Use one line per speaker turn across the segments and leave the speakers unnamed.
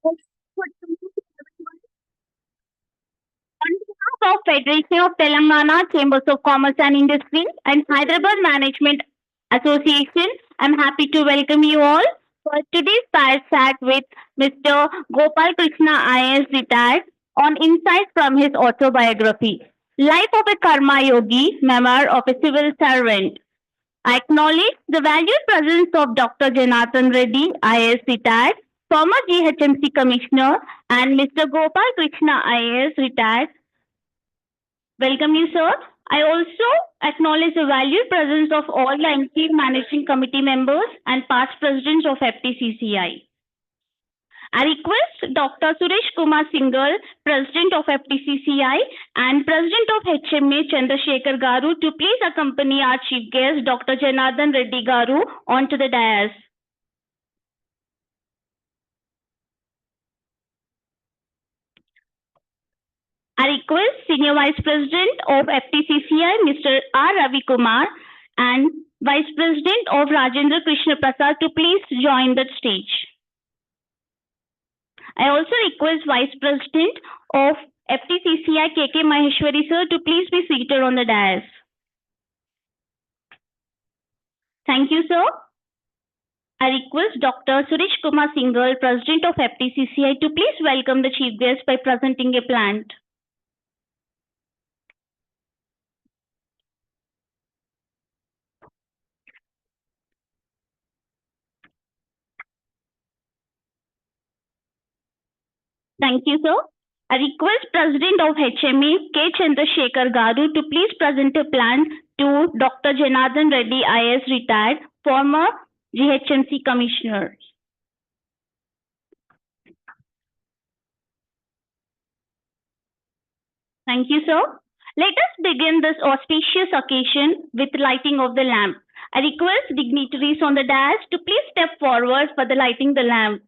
On behalf of Federation of Telangana Chambers of Commerce and Industry and Hyderabad Management Association, I'm happy to welcome you all for today's fireside with Mr. Goapala Krishna IAS retired on insights from his autobiography, Life of a Karma Yogi, Memoir of a Civil Servant. I acknowledge the valued presence of Dr. Janathan Reddy, IAS retired, former GHMC Commissioner, and Mr. Gopal Krishna IAS retired. Welcome you, sir. I also acknowledge the valued presence of all the MC Managing Committee members and past presidents of FTCCI. I request Dr. Suresh Kumar Singhal, President of FTCCI and President of HMA Chandrasekhar Garu to please accompany our chief guest Dr. Janardhan Reddy Garu onto the dais. I request Senior Vice President of FTCCI Mr. R. Ravi Kumar and Vice President of Rajendra Krishna Prasad to please join the stage. I also request Vice President of FTCCI KK Maheshwari sir to please be seated on the dais. Thank you, sir. I request Dr. Suresh Kumar Singhal, President of FTCCI, to please welcome the chief guest by presenting a plant. Thank you, sir. I request President of HME, K. Chandrasekhar Garu, to please present a plant to Dr. Janardhan Reddy, IAS retired, former GHMC Commissioner. Thank you, sir. Let us begin this auspicious occasion with lighting of the lamp. I request dignitaries on the dais to please step forward for the lighting the lamp.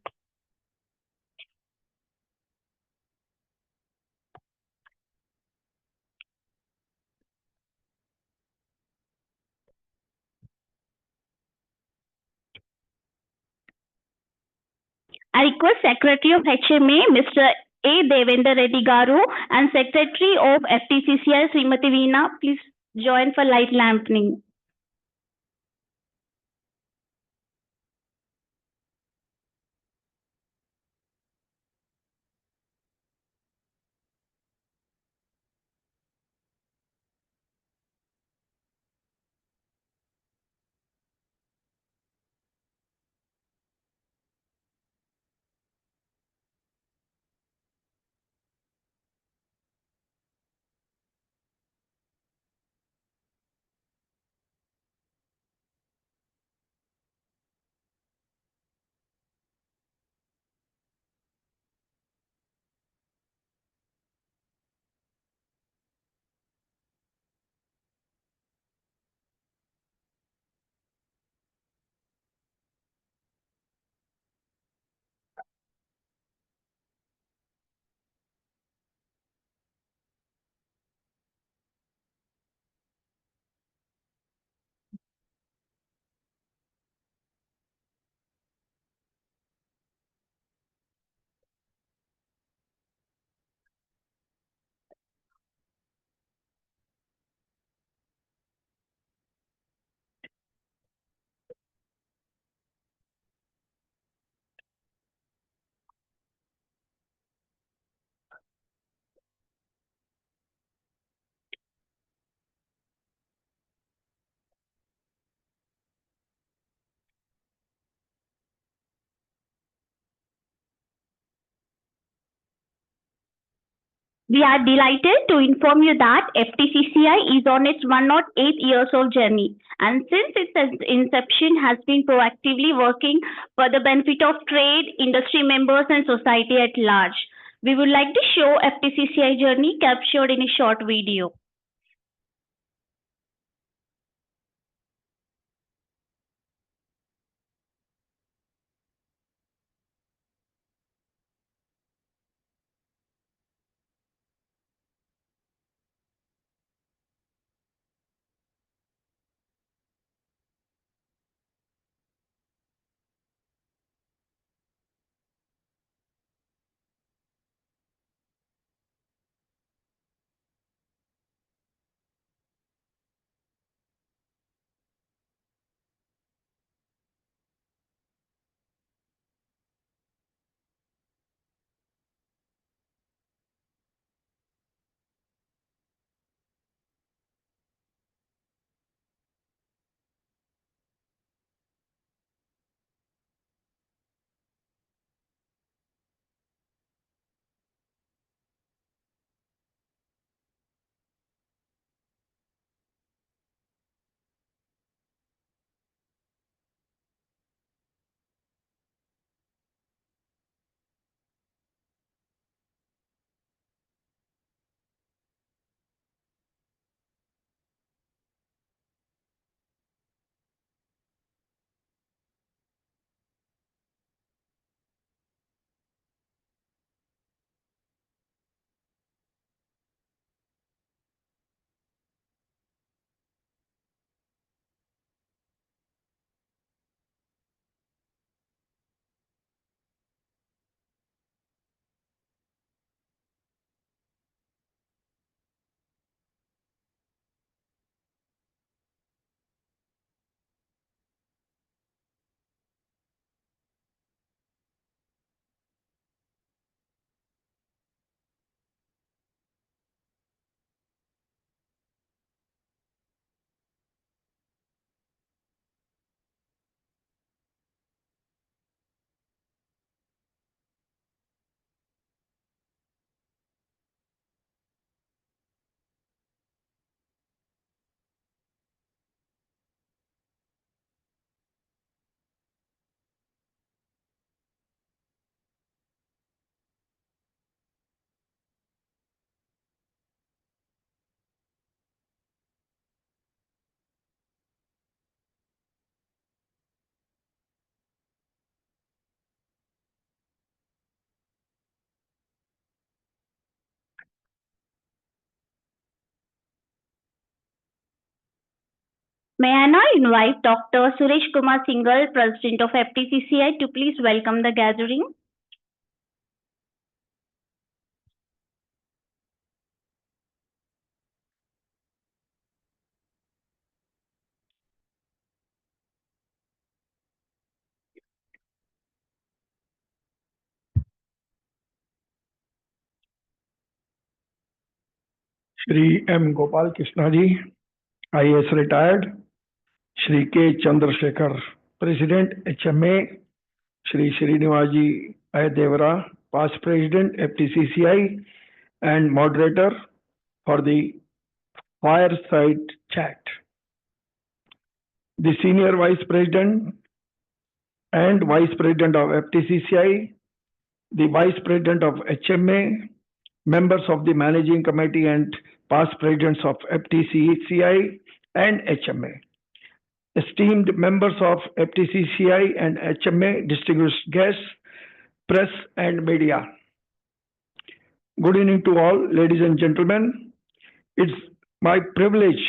I request Secretary of HMA, Mr. A. Devendra Reddy Garu, and Secretary of FTCCI, Srimati Veena, please join for light lamping. We are delighted to inform you that FTCCI is on its 108 years of journey, and since its inception has been proactively working for the benefit of trade, industry members and society at large. We would like to show FTCCI journey captured in a short video. May I now invite Dr. Suresh Kumar Singhal, President of FTCCI, to please welcome the gathering.
Shri M. Goapala Krishna IAS retired, Shri K. Chandrasekhar, President HMA, Shri Srinivaji Ayadevara, past President FTCCI and moderator for the fireside chat. The Senior Vice President and Vice President of FTCCI, the Vice President of HMA, members of the Managing Committee and past Presidents of FTCCI and HMA. Esteemed members of FTCCI and HMA, distinguished guests, press and media. Good evening to all, ladies and gentlemen. It's my privilege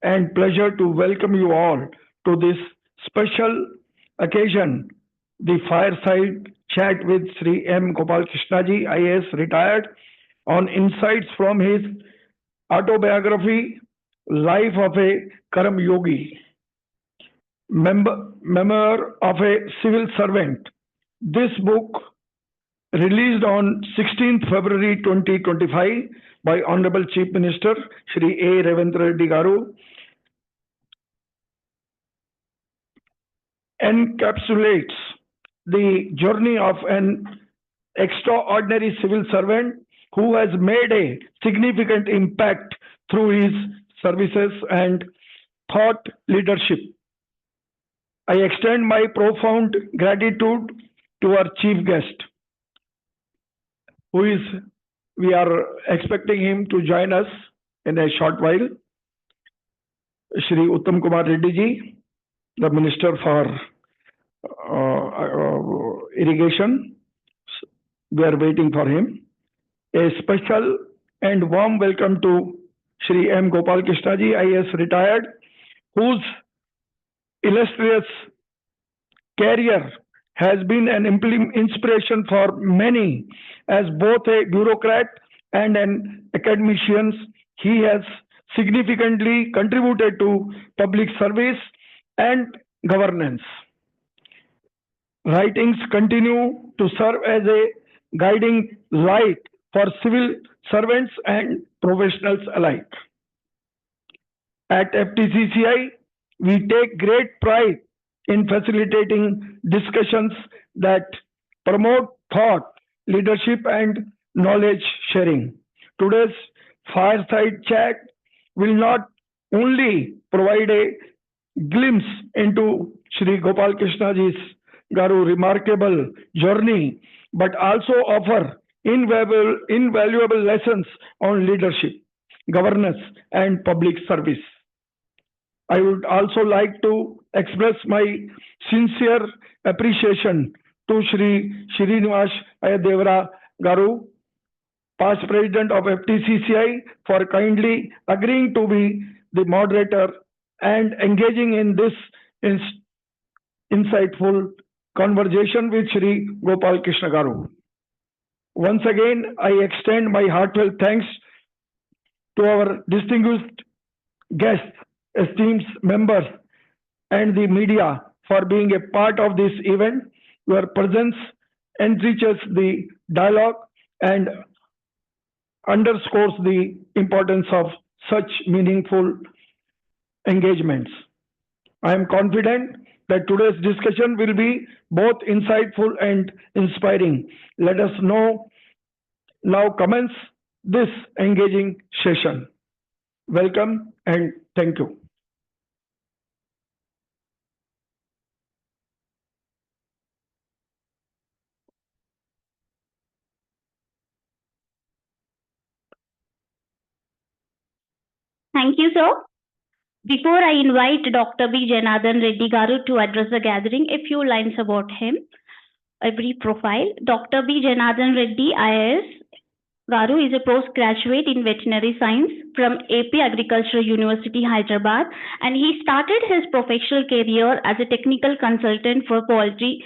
and pleasure to welcome you all to this special occasion, the fireside chat with Shri M. Goapala Krishna IAS retired, on insights from his autobiography, Life of a Karam Yogi. Memoir of a Civil Servant. This book, released on 16th February 2025 by Honorable Chief Minister Shri A. Retd Garu, encapsulates the journey of an extraordinary civil servant who has made a significant impact through his services and thought leadership. I extend my profound gratitude to our chief guest, we are expecting him to join us in a short while, Shri Uttam Kumar Reddy ji, the Minister for Irrigation. We are waiting for him. A special and warm welcome to Shri M. Goapala Krishna IAS retired, whose illustrious career has been an inspiration for many. As both a bureaucrat and an academician, he has significantly contributed to public service and governance. Writings continue to serve as a guiding light for civil servants and professionals alike. At FTCCI, we take great pride in facilitating discussions that promote thought, leadership, and knowledge sharing. Today's fireside chat will not only provide a glimpse into Shri Goapala Krishna Garu remarkable journey, but also offer invaluable lessons on leadership, governance, and public service. I would also like to express my sincere appreciation to Shri Srinivaji Ayadevara Garu, past President of FTCCI, for kindly agreeing to be the moderator and engaging in this insightful conversation with Shri Goapala Krishna Garu. Once again, I extend my heartfelt thanks to our distinguished guests, esteemed members, and the media for being a part of this event. Your presence enriches the dialogue and underscores the importance of such meaningful engagements. I am confident that today's discussion will be both insightful and inspiring. Let us now commence this engaging session. Welcome and thank you.
Thank you, sir. Before I invite Dr. B. Janardhan Reddy Garu to address the gathering, a few lines about him. A brief profile. Dr. B. Janardhan Reddy IAS Garu is a postgraduate in veterinary science from AP Agricultural University, Hyderabad, and he started his professional career as a technical consultant for poultry.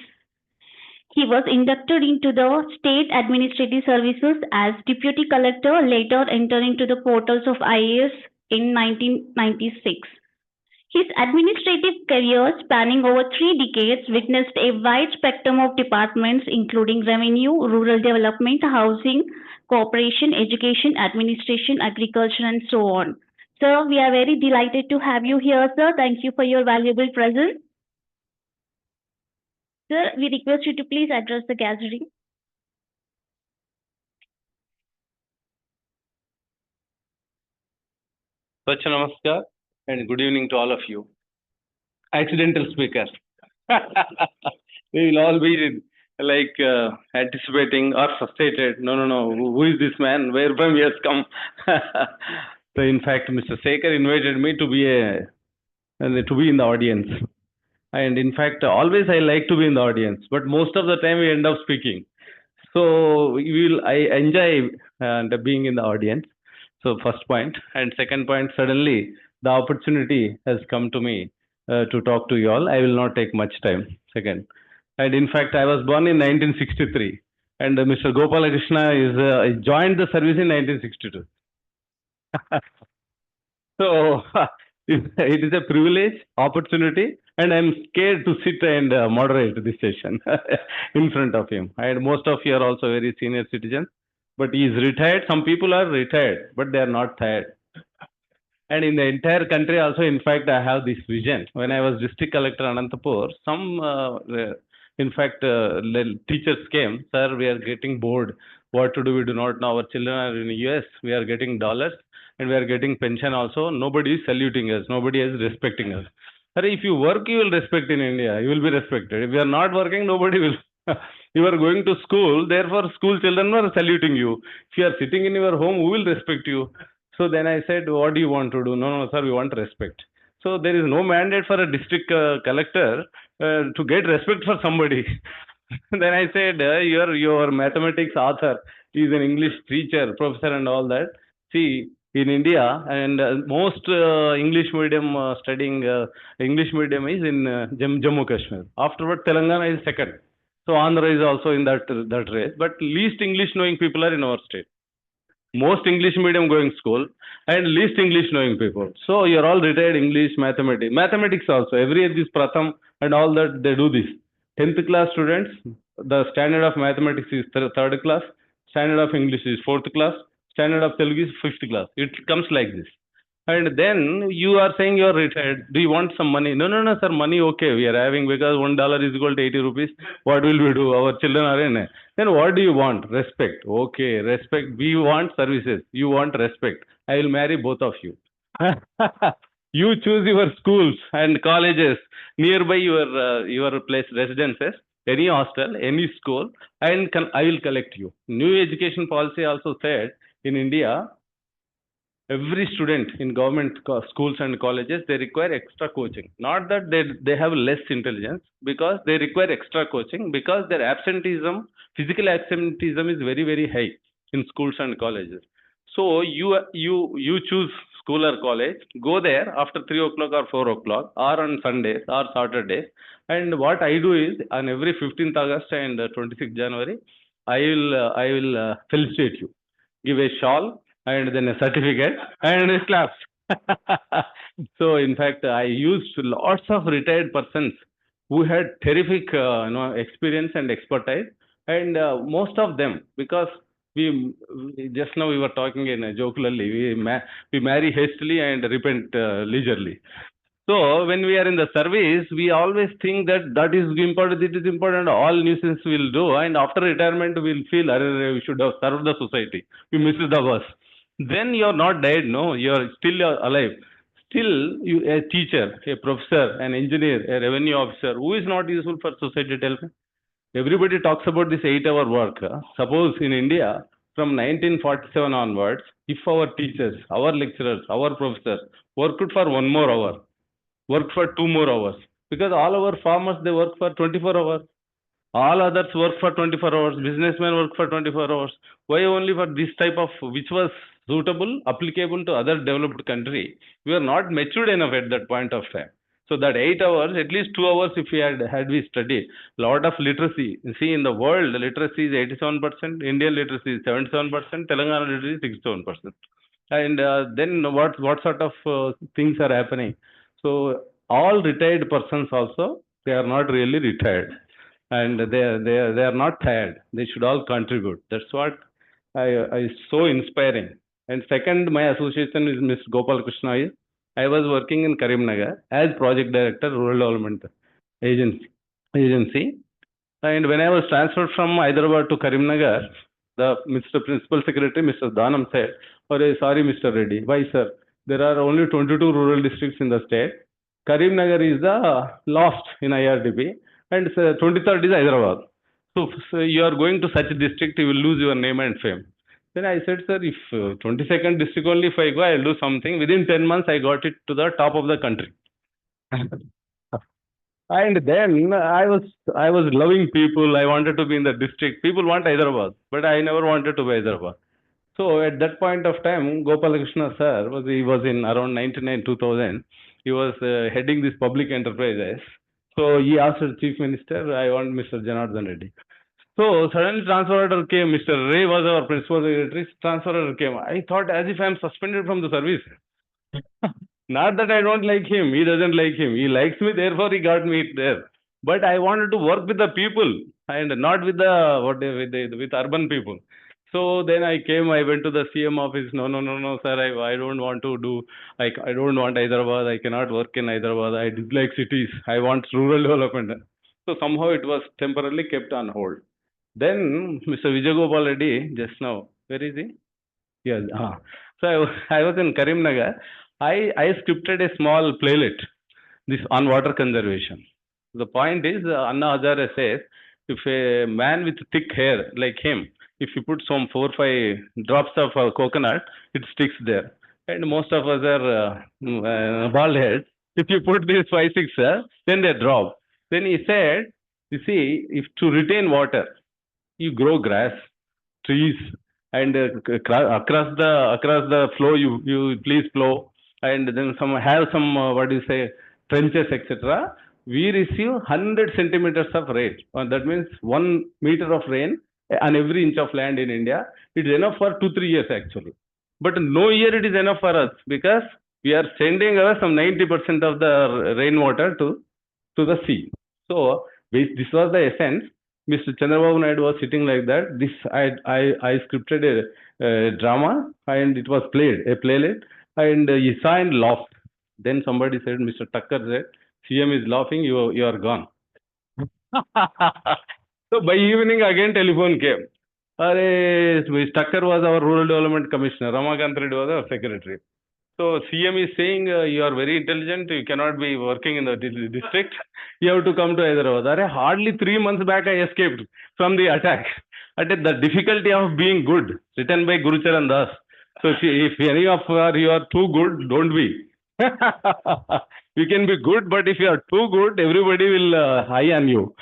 He was inducted into the State Administrative Services as Deputy Collector, later entering into the portals of IAS in 1996. His administrative career, spanning over 3 decades, witnessed a wide spectrum of departments including revenue, rural development, housing, cooperation, education, administration, agriculture, and so on. Sir, we are very delighted to have you here, sir. Thank you for your valuable presence. Sir, we request you to please address the gathering.
Swacha Namaskar and good evening to all of you. Accidental speaker. We will all be like anticipating or frustrated. No. Who is this man? Where from he has come? So in fact, Mr. Sekhar invited me to be in the audience. And in fact, always I like to be in the audience, but most of the time we end up speaking. So I enjoy being in the audience. So first point. And second point, suddenly the opportunity has come to me to talk to you all. I will not take much time. Second. And in fact, I was born in 1963. And Mr. Goapala Krishna joined the service in 1962. So it is a privilege, opportunity, and I'm scared to sit and moderate this session in front of him. And most of you are also very senior citizens, but he is retired. Some people are retired, but they are not tired. And in the entire country also, in fact, I have this vision. When I was district collector Anantapur, some, teachers came, sir, we are getting bored. What to do? We do not know. Our children are in the US. We are getting dollars and we are getting pension also. Nobody is saluting us. Nobody is respecting us. Sir, if you work, you will respect in India. You will be respected. If you are not working, nobody will. You are going to school, therefore school children are saluting you. If you are sitting in your home, who will respect you? So then I said, what do you want to do? No, sir, we want respect. So there is no mandate for a district collector to get respect for somebody. Then I said, your mathematics author is an English teacher, professor and all that. See, in India, and most English medium studying English medium is in Jammu Kashmir. Afterward, Telangana is second. So Andhra is also in that race. But least English knowing people are in our state. Most English medium going school and least English knowing people. So you're all retired English, mathematics. Mathematics also. Every year this Pratham and all that, they do this. 10th class students, the standard of mathematics is third class, standard of English is fourth class, standard of Telugu is fifth class. It comes like this. And then you are saying you are retired. Do you want some money? No, sir. Money, okay. We are having because $1 is equal to 80 rupees. What will we do? Our children are in. Then what do you want? Respect. Okay, respect. We want services. You want respect. I will marry both of you. You choose your schools and colleges nearby your place residences, any hostel, any school, and I will collect you. New education policy also said in India, every student in government schools and colleges, they require extra coaching. Not that they have less intelligence, because they require extra coaching because their absenteeism, physical absenteeism is very, very high in schools and colleges. So you choose school or college, go there after 3 o'clock or 4 o'clock or on Sundays or Saturdays. And what I do is on every 15th August and 26th January, I will felicitate you, give a shawl and then a certificate and a class. So in fact, I used lots of retired persons who had terrific experience and expertise, and most of them, because we just now we were talking in jocularly, we marry hastily and repent leisurely. So when we are in the service, we always think that is important, it is important, all nuisance we'll do, and after retirement we'll feel we should have served the society. We missed the bus. Then you're not dead, no, you're still alive. Still, a teacher, a professor, an engineer, a revenue officer, who is not useful for society, tell me? Everybody talks about this 8-hour work. Suppose in India, from 1947 onwards, if our teachers, our lecturers, our professors worked for 1 more hour, worked for 2 more hours, because all our farmers, they work for 24 hours. All others work for 24 hours. Businessmen work for 24 hours. Why only for this type of, which was suitable, applicable to other developed country? We are not matured enough at that point of time. So that 8 hours, at least 2 hours, if we had we studied, lot of literacy. You see, in the world, literacy is 87%, Indian literacy is 77%, Telangana literacy is 67%. And then what sort of things are happening? So all retired persons also, they are not really retired, and they are not tired. They should all contribute. That's what I so inspiring. And second, my association is Ms. Goapala Krishna IAS. I was working in Karimnagar as project director, rural development agency. And when I was transferred from Hyderabad to Karimnagar, the Mr. Principal Secretary, Mr. Danam said, "Oh, sorry, Mr. Reddy. Why, sir? There are only 22 rural districts in the state. Karimnagar is the last in IRDP, and 23rd is Hyderabad. So you are going to such a district, you will lose your name and fame." Then I said, "Sir, if 22nd district only, if I go, I'll do something." Within 10 months, I got it to the top of the country. And then I was loving people. I wanted to be in the district. People want Hyderabad, but I never wanted to be Hyderabad. So at that point of time, Goapala Krishna sir was in around 99 2000. He was heading this public enterprises. So he asked the chief minister, "I want Mr. Janardhan Reddy." So suddenly transfer order came. Mr. Ray was our principal secretary. Transfer order came. I thought as if I am suspended from the service. Not that I don't like him. He doesn't like him. He likes me, therefore he got me there. But I wanted to work with the people and not with with urban people. So then I came. I went to the CM office. No, no, no, no, sir. I don't want to do. I don't want Hyderabad. I cannot work in Hyderabad. I dislike cities. I want rural development. So somehow it was temporarily kept on hold. Then Mr. Vijay Reddy just now. Where is he? Yes. So I was in Karimnagar. I scripted a small playlet this on water conservation. The point is, Anna Hazare says, if a man with thick hair like him, if you put some 4 5 drops of coconut, it sticks there. And most of us are bald heads. If you put these 5 6, then they drop. Then he said, you see, if to retain water, you grow grass, trees, and across the flow you please flow, and then some what do you say, trenches, etc. We receive 100 centimeters of rain. That means 1 meter of rain on every inch of land in India. It's enough for 2 3 years actually. But no year it is enough for us because we are sending some 90% of the rainwater to the sea. So this was the essence. Mr. Chandrababu Naidu was sitting like that. This I scripted a drama and it was played, a playlet, and he saw and laughed. Then somebody said, Mr. Tucker said, "CM is laughing, you are gone." So by evening again telephone came. Mr. Tucker was our rural development commissioner. Ramakant Reddy was our secretary. So CM is saying, you are very intelligent. You cannot be working in the district. You have to come to Hyderabad. Hardly 3 months back, I escaped from the attack. The difficulty of being good, written by Gurucharan Das. So if any of you are too good, don't be. You can be good, but if you are too good, everybody will high on you.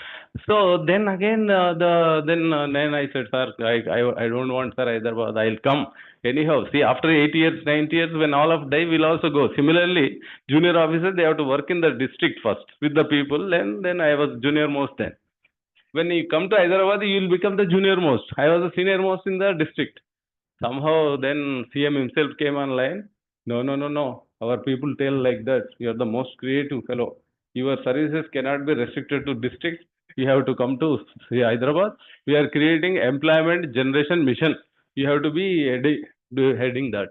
So then again, then I said, sir, I don't want sir Hyderabad. I'll come. Anyhow, see, after 8 years, 9 years, when all of die, we'll also go. Similarly, junior officers, they have to work in the district first with the people, and then I was junior most then. When you come to Hyderabad, you will become the junior most. I was the senior most in the district. Somehow, then CM himself came online. No, no, no, no. Our people tell like that. You are the most creative fellow. Your services cannot be restricted to districts. You have to come to Hyderabad. We are creating employment generation mission. You have to be heading that.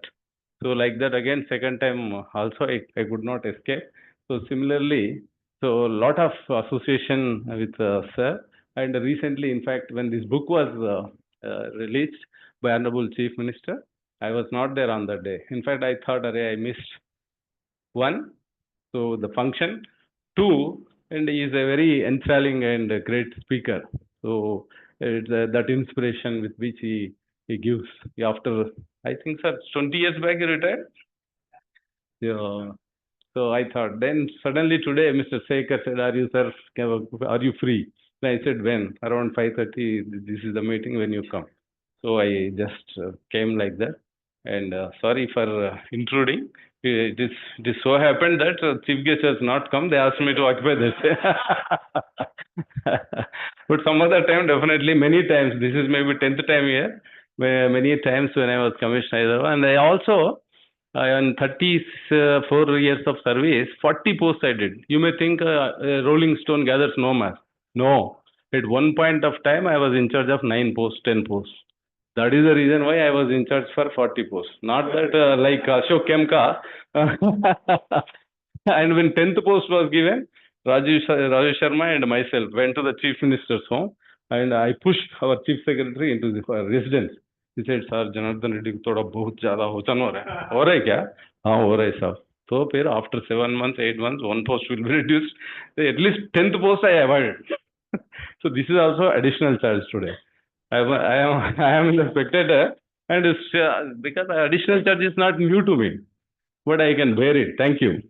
So like that again, second time also I could not escape. So similarly, so a lot of association with sir. And recently, in fact, when this book was released by Honorable Chief Minister, I was not there on that day. In fact, I thought, I missed one. So the function. Two, and he is a very enthralling and a great speaker. So it's that inspiration with which he gives. After, I think, sir, 20 years back he retired. Yeah. So I thought. Then suddenly today, Mr. Sekhar said, "Are you, sir? Are you free?" I said, when? Around 5:30, this is the meeting, when you come. So I just came like that. And sorry for intruding. It is so happened that chief guest has not come. They asked me to occupy this. But some other time, definitely, many times. This is maybe 10th time here. Many times when I was commissioner. And I also, on 34 years of service, 40 posts I did. You may think a rolling stone gathers no mass. No. At one point of time, I was in charge of 9 posts, 10 posts. That is the reason why I was in charge for 40 posts. Not that like Ashok Kemka. And when 10th post was given, Rajesh Sharma and myself went to the chief minister's home, and I pushed our chief secretary into the residence. He said, "Sir, Janardhan Reddy को थोड़ा बहुत ज़्यादा होचन हो रहा है क्या?" हाँ हो रहा है साहब. तो फिर after 7 months, 8 months, one post will be reduced. At least 10th post I avoided. So this is also additional charge today. I am the spectator, and because additional charge is not new to me, but I can bear it. Thank you.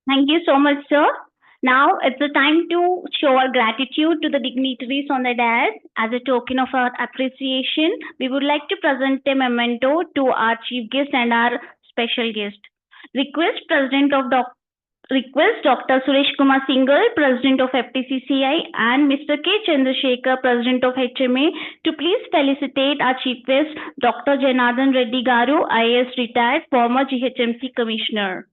Thank you so much, sir. Now it's the time to show our gratitude to the dignitaries on the dais. As a token of our appreciation, we would like to present a memento to our chief guest and our special guest. Request President of Request Dr. Suresh Kumar Singhal, President of FTCCI, and Mr. K. Chandrasekhar, President of HMA, to please felicitate our Chief Guest, Dr. Janardhan Reddy Garu, IAS retired, former GHMC Commissioner.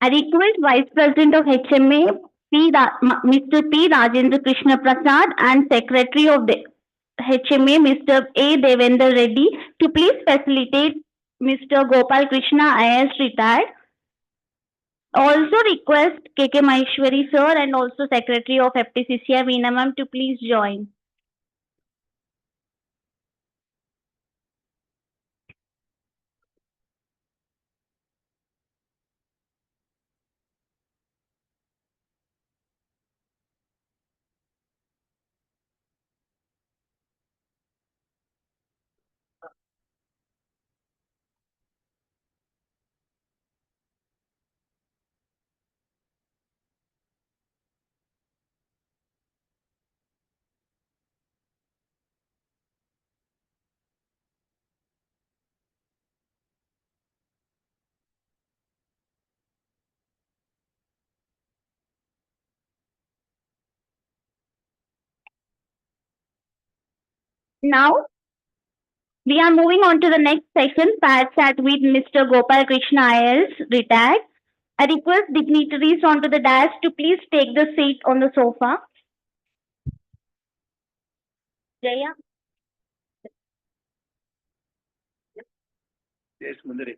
I request Vice President of HMA, Mr. P. Rajendra Krishna Prasad, and Secretary of the HMA, Mr. A. Devendra Reddy, to please facilitate Mr. Goapala Krishna IAS retired. Also request KK Maheshwari sir and also Secretary of FTCCI Veena ma'am to please join. Now we are moving on to the next session, chat with Mr. Goapala Krishna IAS retired. I request dignitaries onto the dais to please take the seat on the sofa. Jaya.
Yes, Mundare.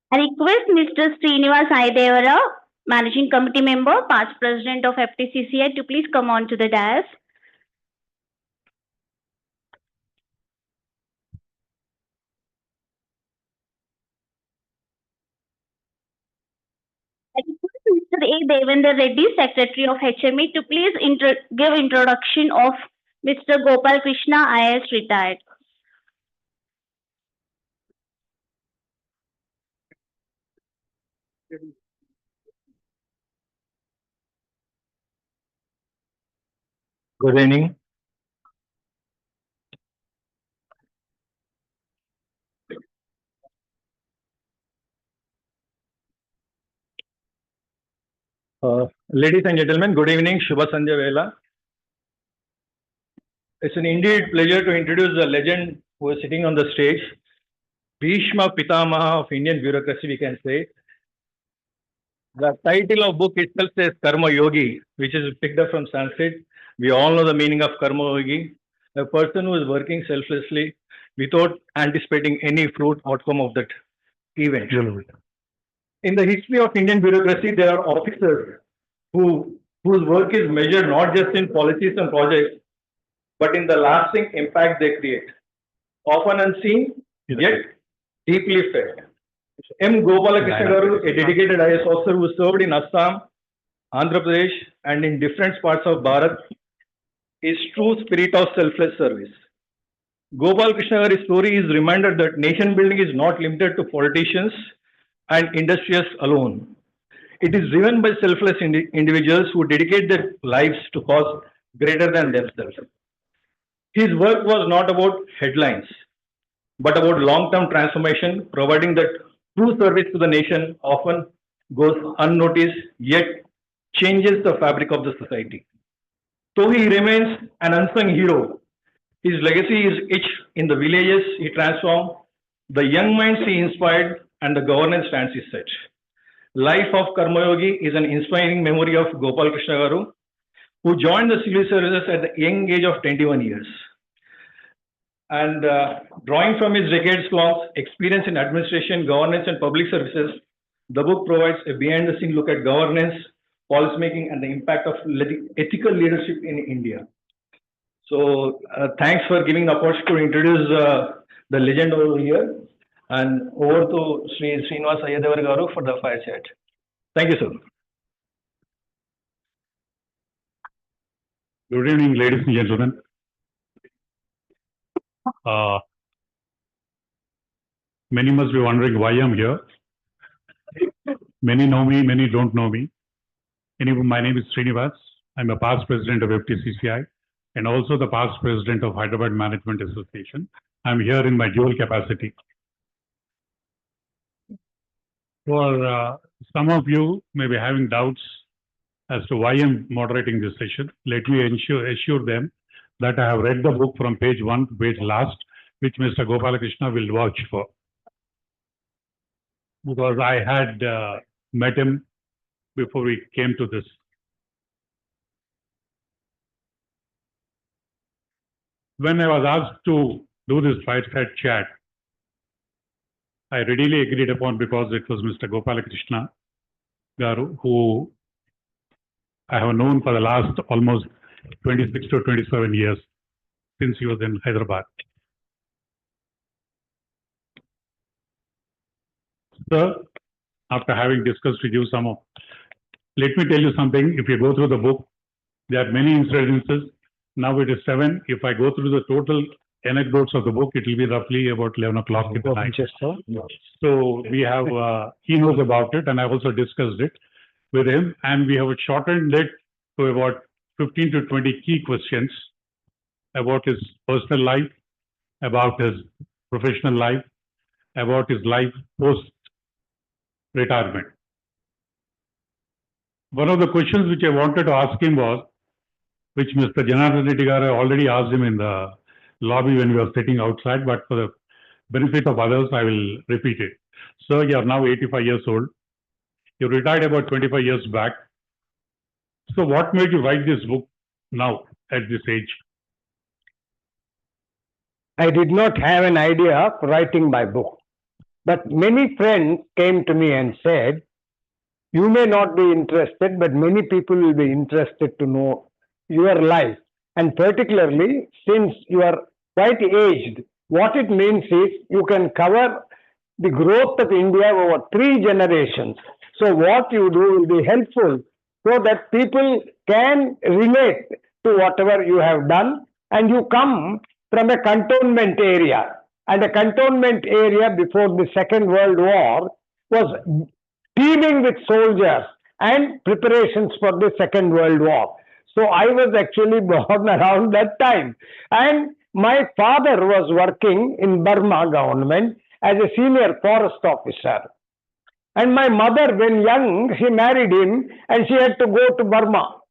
I request Mr. Srinivas Aidevara, Managing Committee Member, past President of FTCCI, to please come on to the dais. I request Mr. A. Devendra Reddy, Secretary of HME, to please give introduction of Mr. Goapala Krishna IAS, retired.
Good evening. Ladies and gentlemen, good evening. Shubha Sandhya Vela. It's an indeed pleasure to introduce the legend who is sitting on the stage. Bhishma Pitamaha of Indian bureaucracy, we can say. The title of book itself says Karma Yogi, which is picked up from Sanskrit. We all know the meaning of Karma Yogi. A person who is working selflessly without anticipating any fruit outcome of that event. In the history of Indian bureaucracy, there are officers whose work is measured not just in policies and projects, but in the lasting impact they create. Often unseen, yet deeply felt. M. Goapala Krishna Garu, a dedicated IAS officer who served in Assam, Andhra Pradesh, and in different parts of Bharat, is true spirit of selfless service. Goapala Krishna Garu's story is a reminder that nation building is not limited to politicians and industrialists alone. It is driven by selfless individuals who dedicate their lives to cause greater than themselves. His work was not about headlines, but about long-term transformation, providing that true service to the nation often goes unnoticed, yet changes the fabric of the society. Though he remains an unsung hero, his legacy is etched in the villages he transformed, the young minds he inspired, and the governance stands he set. Life of Karma Yogi is an inspiring memory of Goapala Krishna Garu, who joined the civil services at the young age of 21 years. And drawing from his decades-long experience in administration, governance, and public services, the book provides a behind-the-scenes look at governance, policymaking, and the impact of ethical leadership in India. So thanks for giving the opportunity to introduce the legend over here. And over to Shri Srinivas Ayyadevar Garu for the fireside. Thank you, sir.
Good evening, ladies and gentlemen. Many must be wondering why I'm here. Many know me, many don't know me. Anyway, my name is Srinivas. I'm a past president of FTCCI and also the past president of Hyderabad Management Association. I'm here in my dual capacity. For some of you may be having doubts as to why I'm moderating this session. Let me assure them that I have read the book from page 1 to page last, which Mr. Goapala Krishna will vouch for. Because I had met him before we came to this. When I was asked to do this fireside chat, I readily agreed upon because it was Mr. Goapala Krishna Garu, who I have known for the last almost 26 to 27 years since he was in Hyderabad. Sir, after having discussed with you let me tell you something. If you go through the book, there are many incidences. Now it is 7. If I go through the total anecdotes of the book, it will be roughly about 11 o'clock in the night. So we have, he knows about it, and I also discussed it with him, and we have shortened it to about 15 to 20 key questions about his personal life, about his professional life, about his life post-retirement. One of the questions which I wanted to ask him was, which Mr. Janardhan Reddy already asked him in the lobby when we were sitting outside, but for the benefit of others, I will repeat it. Sir, you are now 85 years old. You retired about 25 years back. So what made you write this book now at this age?
I did not have an idea of writing my book, but many friends came to me and said,
You may not be interested, but many people will be interested to know your life. And particularly, since you are quite aged, what it means is you can cover the growth of India over 3 generations. So what you do will be helpful so that people can relate to whatever you have done, and you come from a cantonment area. And a cantonment area before the Second World War was teeming with soldiers and preparations for the Second World War. So I was actually born around that time. And my father was working in Burma government as a senior forest officer. And my mother, when young, she married him and she had to go to Burma.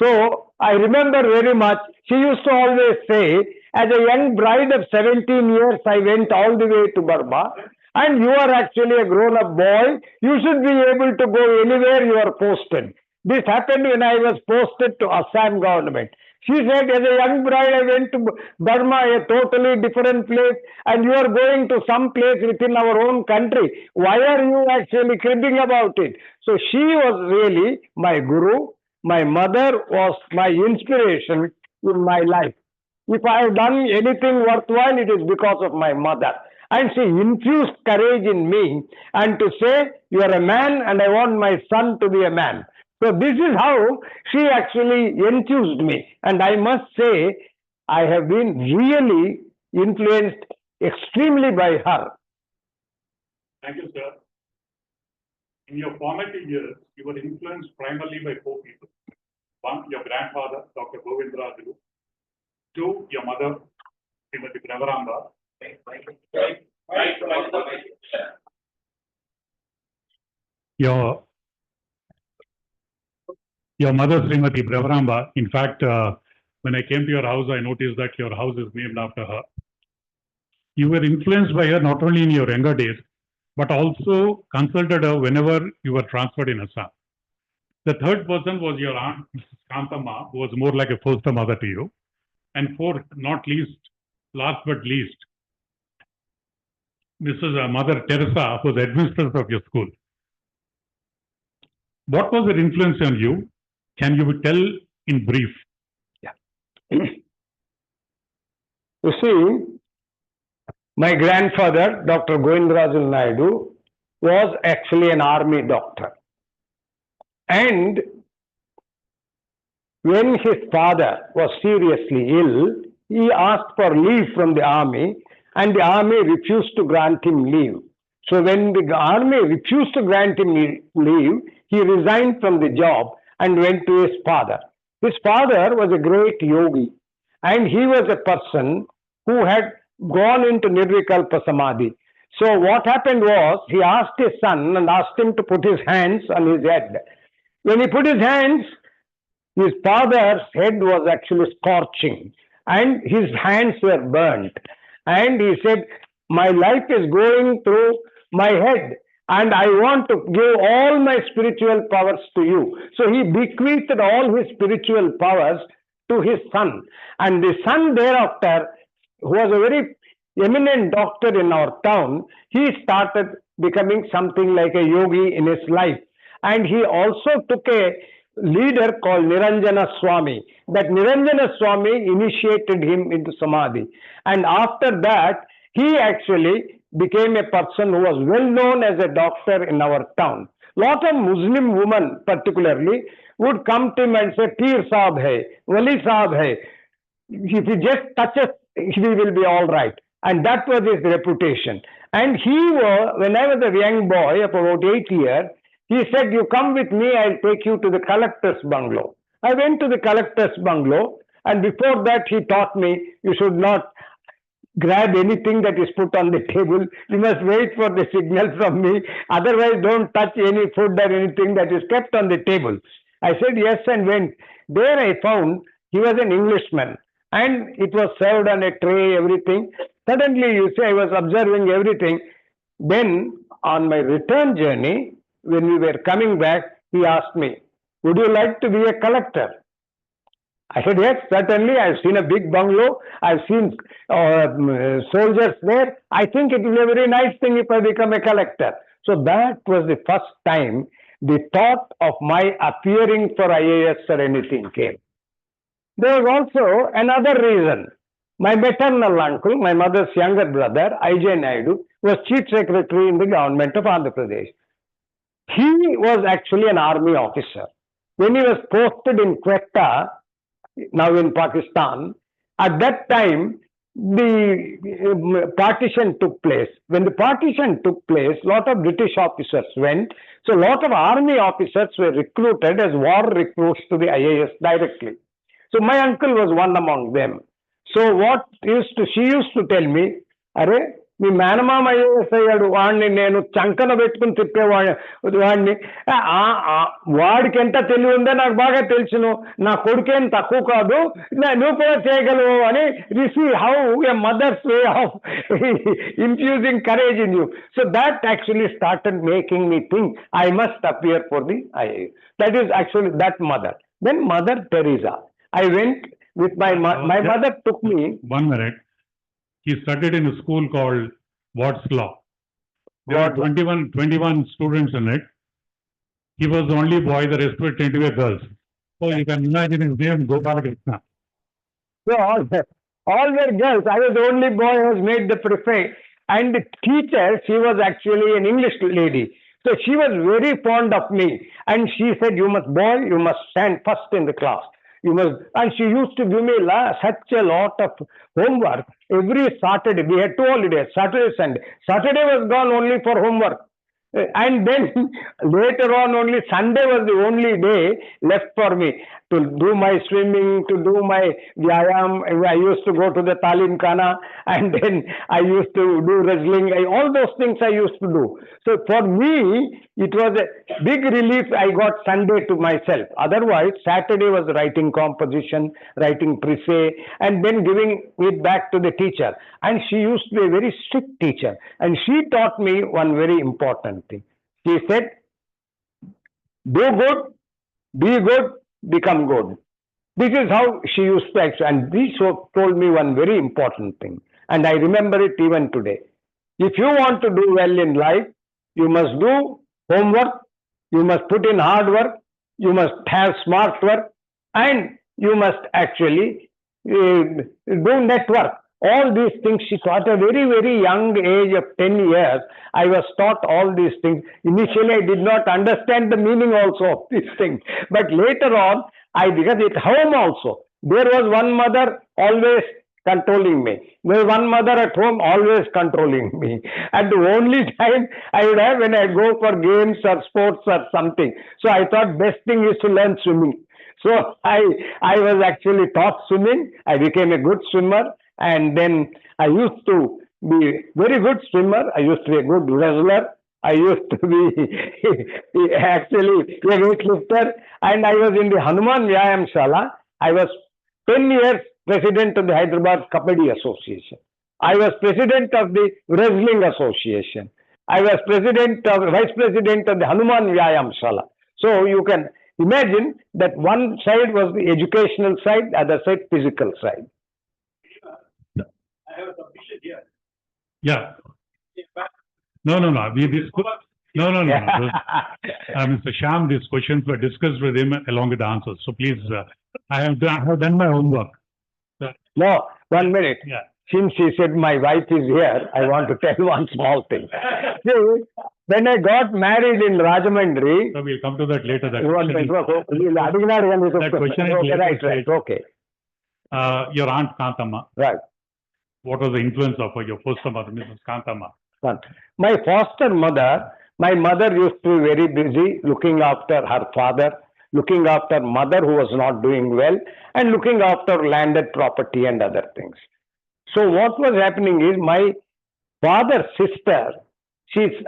So I remember very much, she used to always say, as a young bride of 17 years, I went all the way to Burma. And you are actually a grown up boy. You should be able to go anywhere you are posted. This happened when I was posted to Assam government. She said, as a young bride, I went to Burma, a totally different place, and you are going to some place within our own country. Why are you actually cribbing about it? So she was really my guru. My mother was my inspiration in my life. If I have done anything worthwhile, it is because of my mother. And she infused courage in me and to say, you are a man and I want my son to be a man. So this is how she actually enthused me. And I must say, I have been really influenced extremely by her.
Thank you, sir. In your formative years, you were influenced primarily by 4 people. 1, your grandfather, Dr. Govindraju. 2, your mother, Srimati Pravaramba. Your mother, Srimati Pravaramba. In fact, when I came to your house, I noticed that your house is named after her. You were influenced by her not only in your younger days, but also consulted her whenever you were transferred in Assam. The third person was your aunt, Mrs. Kantama, who was more like a foster mother to you. And fourth, not least, last but least, Mrs. Mother Teresa, who was the headmistress of your school. What was her influence on you? Can you tell in brief?
Yeah. You see, my grandfather, Dr. Govindraju Naidu, was actually an army doctor. And when his father was seriously ill, he asked for leave from the army, and the army refused to grant him leave. So when the army refused to grant him leave, he resigned from the job and went to his father. His father was a great yogi, and he was a person who had gone into Nirvikalpa Samadhi. So what happened was, he asked his son and asked him to put his hands on his head. When he put his hands, his father's head was actually scorching and his hands were burnt. And he said, my life is going through my head and I want to give all my spiritual powers to you. So he bequeathed all his spiritual powers to his son. And the son thereafter, who was a very eminent doctor in our town, he started becoming something like a yogi in his life. And he also took a leader called Niranjana Swami. That Niranjana Swami initiated him into Samadhi. And after that, he actually became a person who was well known as a doctor in our town. Lot of Muslim women particularly would come to him and say, Peer Saab hai, Wali Saab hai. If he just touches, he will be all right. And that was his reputation. And he was, when I was a young boy of about 8 years, he said, you come with me, I'll take you to the collector's bungalow. I went to the collector's bungalow, and before that he taught me, you should not grab anything that is put on the table. You must wait for the signal from me. Otherwise, don't touch any food or anything that is kept on the table. I said yes and went. There I found he was an Englishman, and it was served on a tray, everything. Suddenly, you see, I was observing everything. Then, on my return journey, when we were coming back, he asked me, would you like to be a collector? I said, yes, certainly. I've seen a big bungalow. I've seen soldiers there. I think it will be a very nice thing if I become a collector. So that was the first time the thought of my appearing for IAS or anything came. There was also another reason. My maternal uncle, my mother's younger brother, I.J. Naidu, was Chief Secretary in the government of Andhra Pradesh. He was actually an army officer. When he was posted in Quetta, now in Pakistan, at that time, the partition took place. When the partition took place, a lot of British officers went. So a lot of army officers were recruited as war recruits to the IAS directly. So my uncle was one among them. So she used to tell me, "Are, మీ మేనమామ IAS అయ్యాడు, వాడిని నేను చంకన పెట్టుకుని వాడిని వాడికి ఎంత తెలివి ఉందో నాకు బాగా తెలుసును, నా కొడుకేం తక్కువ కాదు, నువ్వు కూడా చేయగలవు" అని receive how a mother's way of infusing courage in you. So that actually started making me think I must appear for the IAS. That is actually that mother. Then Mother Teresa. I went with my mother took me.
1 minute. He studied in a school called Watt's Law. There were 21 students in it. He was the only boy, the rest were 20 girls. So you can imagine his name, Goapala Krishna.
So all were girls. I was the only boy who was made the prefect. And the teacher, she was actually an English lady. So she was very fond of me. And she said, "You must stand first in the class. You must," and she used to give me such a lot of homework. Every Saturday, we had 2 holidays, Saturday, Sunday. Saturday was gone only for homework. And then later on, only Sunday was the only day left for me to do my swimming, to do my vyayam. I used to go to the Talim Khana, and then I used to do wrestling. All those things I used to do. So for me, it was a big relief. I got Sunday to myself. Otherwise, Saturday was writing composition, writing preface, and then giving it back to the teacher. And she used to be a very strict teacher. And she taught me one very important thing. She said, "Do good, be good, become good." This is how she used to act. And this told me one very important thing. And I remember it even today. If you want to do well in life, you must do homework, you must put in hard work, you must have smart work, and you must actually do network. All these things she taught at a very, very young age of 10 years. I was taught all these things. Initially, I did not understand the meaning also of these things. But later on, because at home also, there was one mother always controlling me. There was one mother at home always controlling me. And the only time I would have when I go for games or sports or something. So I thought best thing is to learn swimming. So I was actually taught swimming. I became a good swimmer. And then I used to be very good swimmer. I used to be a good wrestler. I used to be actually a weightlifter. And I was in the Hanuman Vyayam Shala. I was 10 years president of the Hyderabad Kabaddi Association. I was president of the Wrestling Association. I was vice president of the Hanuman Vyayam Shala. So you can imagine that one side was the educational side, the other side physical side.
I have a submission here. Yeah. No. No. Mr. Shyam, these questions were discussed with him along with the answers. So please, I have done my homework.
No, 1 minute.
Yeah.
Since she said my wife is here, I want to tell one small thing. See, when I got married in Rajamandri.
So we'll come to that later. That
question is later. Right. Okay.
Your aunt Kantama.
Right.
What was the influence of your foster mother, Mrs. Kantama?
My foster mother, my mother used to be very busy looking after her father, looking after mother who was not doing well, and looking after landed property and other things. So what was happening is my father's sister,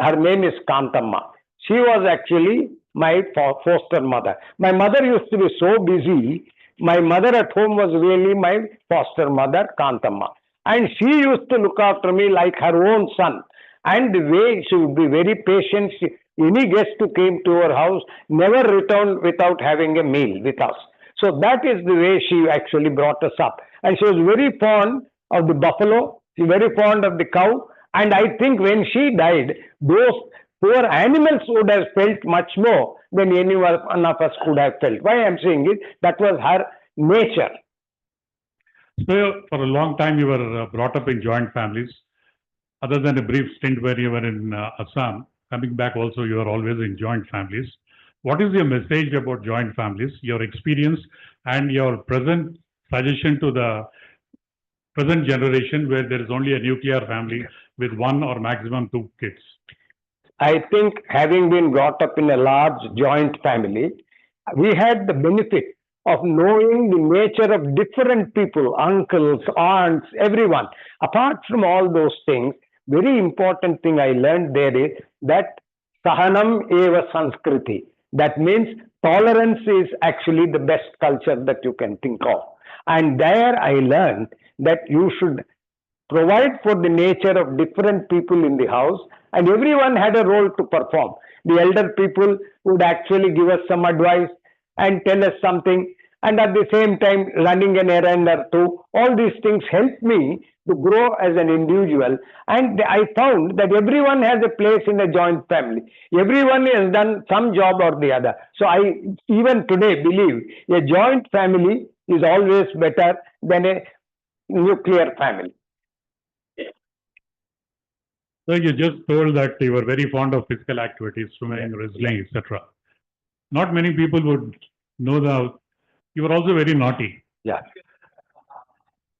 her name is Kantama. She was actually my foster mother. My mother used to be so busy. My mother at home was really my foster mother, Kantama. And she used to look after me like her own son. And the way she would be very patient. Any guest who came to her house never returned without having a meal with us. So that is the way she actually brought us up. And she was very fond of the buffalo. She was very fond of the cow. And I think when she died, those poor animals would have felt much more than any one of us could have felt. Why I am saying it, that was her nature.
So for a long time you were brought up in joint families. Other than a brief stint where you were in Assam, coming back also you are always in joint families. What is your message about joint families, your experience and your present suggestion to the present generation where there is only a nuclear family with one or maximum two kids?
I think having been brought up in a large joint family, we had the benefit of knowing the nature of different people, uncles, aunts, everyone. Apart from all those things, very important thing I learned there is that Sahanam eva Sanskriti. That means tolerance is actually the best culture that you can think of. And there I learned that you should provide for the nature of different people in the house, and everyone had a role to perform. The elder people would actually give us some advice and tell us something, and at the same time running an errand or two. All these things helped me to grow as an individual, and I found that everyone has a place in a joint family. Everyone has done some job or the other. So I even today believe a joint family is always better than a nuclear family.
So you just told that you were very fond of physical activities, swimming, wrestling, etc. Not many people would know you were also very naughty.
Yeah.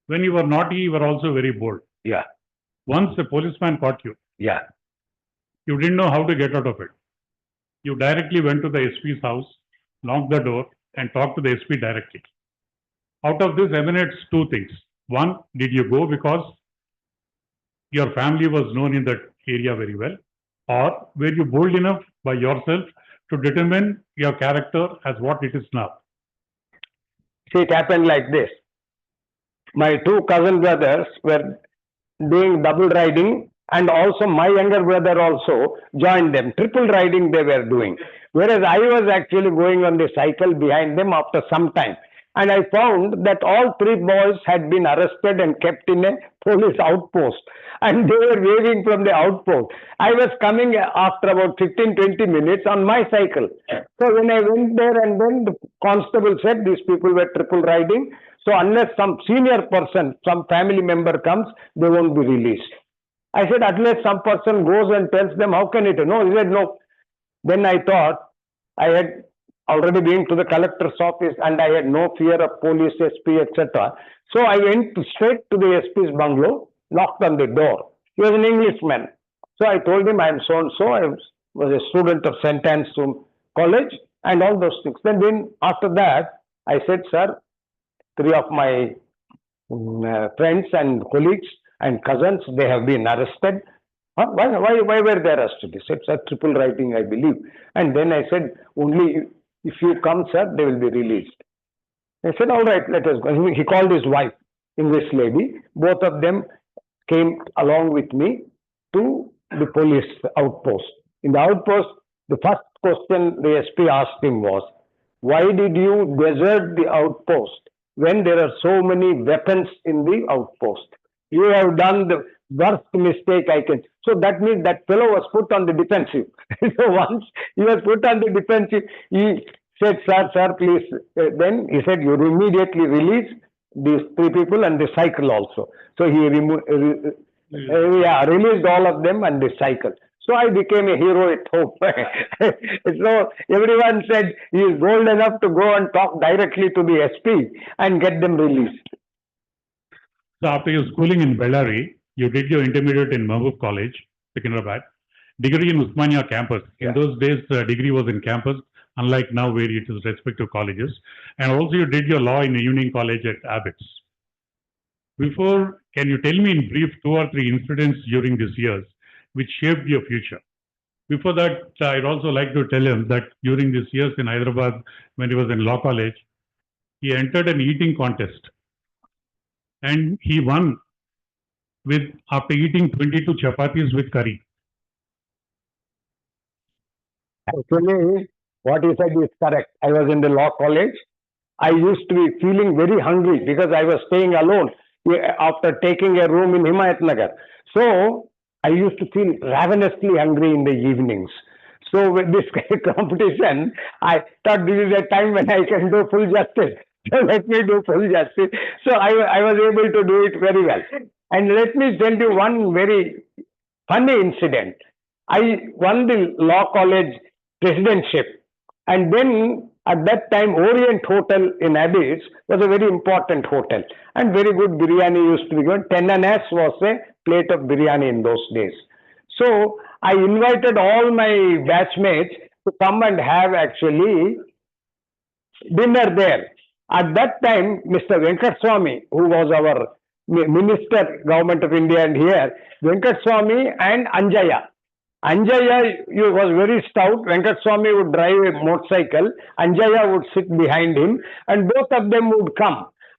When you were naughty, you were also very bold.
Yeah.
Once a policeman caught you,
Yeah.
you didn't know how to get out of it. You directly went to the SP's house, knocked the door, and talked to the SP directly. Out of this emanates two things. One, did you go because your family was known in that area very well? Or were you bold enough by yourself to determine your character as what it is now?
See, it happened like this. My two cousin brothers were doing double riding, and also my younger brother also joined them. Triple riding they were doing. Whereas I was actually going on the cycle behind them after some time. And I found that all three boys had been arrested and kept in a police outpost. And they were waving from the outpost. I was coming after about 15-20 minutes on my cycle. So when I went there, and then the constable said these people were triple riding. So unless some senior person, some family member comes, they won't be released. I said, unless some person goes and tells them, how can it? No, he said, no. Then I thought, I had already been to the collector's office and I had no fear of police, SP, etc. So I went straight to the SP's bungalow, knocked on the door. He was an Englishman. So I told him I am so and so. I was a student of St. Anne's College and all those things. Then after that, I said, sir, three of my friends and colleagues and cousins, they have been arrested. Huh? Why were they arrested? He said, sir, triple riding, I believe. And then I said, only if you come, sir, they will be released. I said, all right, let us go. He called his wife, English lady. Both of them came along with me to the police outpost. In the outpost, the first question the SP asked him was, why did you desert the outpost when there are so many weapons in the outpost? You have done the worst mistake I can. So that means that fellow was put on the defensive. So once he was put on the defensive, he said, sir, please. Then he said, you immediately release these three people and the cycle also. So he released all of them and the cycle. So I became a hero at home. So everyone said he is bold enough to go and talk directly to the SP and get them released.
So after your schooling in Bellary, you did your intermediate in Mahbub College, Hyderabad, degree in Usmania campus. In those days, degree was in campus, unlike now where it is respective colleges. And also you did your law in a Union College at Abbots. Before, can you tell me in brief 2 or 3 incidents during these years which shaped your future? Before that, I'd also like to tell him that during these years in Hyderabad, when he was in law college, he entered an eating contest. And he won after eating 22 chapatis with curry.
Actually, what he said is correct. I was in the law college. I used to be feeling very hungry because I was staying alone after taking a room in Himayat Nagar. So I used to feel ravenously hungry in the evenings. So with this competition, I thought this is a time when I can do full justice. So let me do full justice. So I was able to do it very well. And let me tell you one very funny incident. I won the law college presidentship, and then at that time Orient Hotel in Abyss was a very important hotel, and very good biryani used to be given. 10 annas was a plate of biryani in those days. So I invited all my batchmates to come and have actually dinner there. At that time, Mr. Venkat Swami, who was our minister, government of India and here, Venkat Swami and Anjaya. Anjaya was very stout. Venkat Swami would drive a motorcycle. Anjaya would sit behind him, and both of them would come.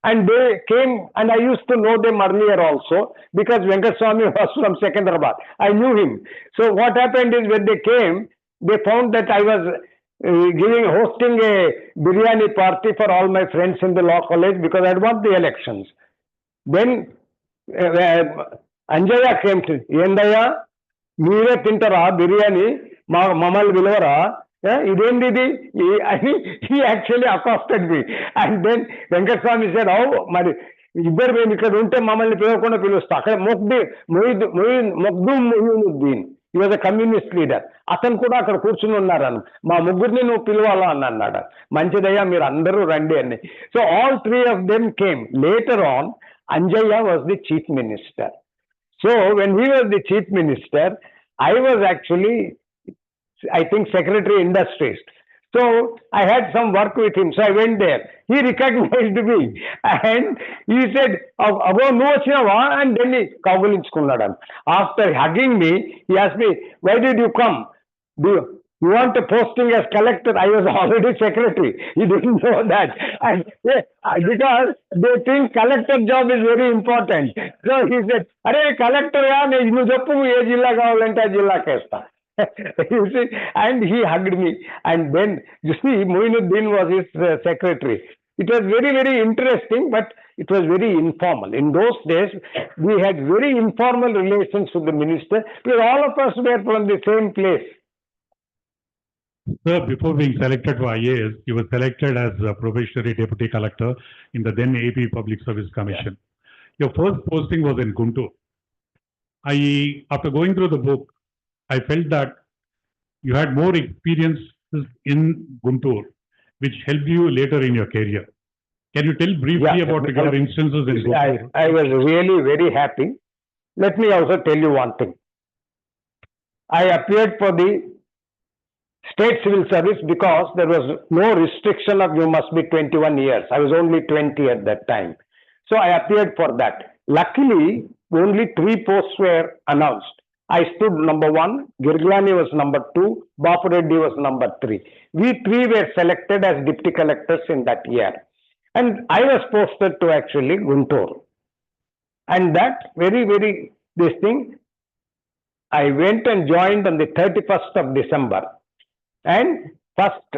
And they came, and I used to know them earlier also, because Venkat Swami was from Secunderabad. I knew him. So what happened is, when they came, they found that I was hosting a biryani party for all my friends in the law college, because I had won the elections. Then Anjaya came to Yendaya, మీరే తింటారా బిర్యానీ మమ్మల్ని పిలవరా ఇదేంటిది అని he actually accosted me. And then Venkataswamy said, మరి ఇద్దరు మేము ఇక్కడ ఉంటే మమ్మల్ని పిలవకుండా పిలుస్తా. అక్కడ మొగ్దూమ్ Moinuddin, he was a communist leader, అతను కూడా అక్కడ కూర్చుని ఉన్నారని, మా ముగ్గురిని నువ్వు పిలవాలా అని అన్నాడు. మంచిదయ్యా మీరు అందరూ రండి అని. So all three of them came. Later on, Anjaya was the chief minister. So when he was the chief minister, I was actually, I think, secretary industries. So I had some work with him. So I went there. He recognized me and he said, "Ago no vachinava?" And then he kavgulinchukunnadu. After hugging me, he asked me, "Why did you come? You want a posting as collector?" I was already secretary. He didn't know that. And because they think collector job is very important. So he said, "Are collector ya, nu cheppu ye jilla kavalante aa jilla kesta." You see, and he hugged me. And then, you see, Moinuddin was his secretary. It was very, very interesting, but it was very informal. In those days, we had very informal relations with the minister, because all of us were from the same place.
Sir, before being selected for IAS, you were selected as a probationary deputy collector in the then AP Public Service Commission. Yeah. Your first posting was in Guntur. After going through the book, I felt that you had more experiences in Guntur, which helped you later in your career. Can you tell briefly about your instances in Guntur?
I was really very happy. Let me also tell you one thing. I appeared for the state civil service because there was no restriction of you must be 21 years. I was only 20 at that time. So I appeared for that. Luckily, only 3 posts were announced. I stood number 1, Girglani was number 2, Bapu Reddy was number 3. We 3 were selected as deputy collectors in that year. And I was posted to actually Guntur. And that very, this thing, I went and joined on the 31st of December. And first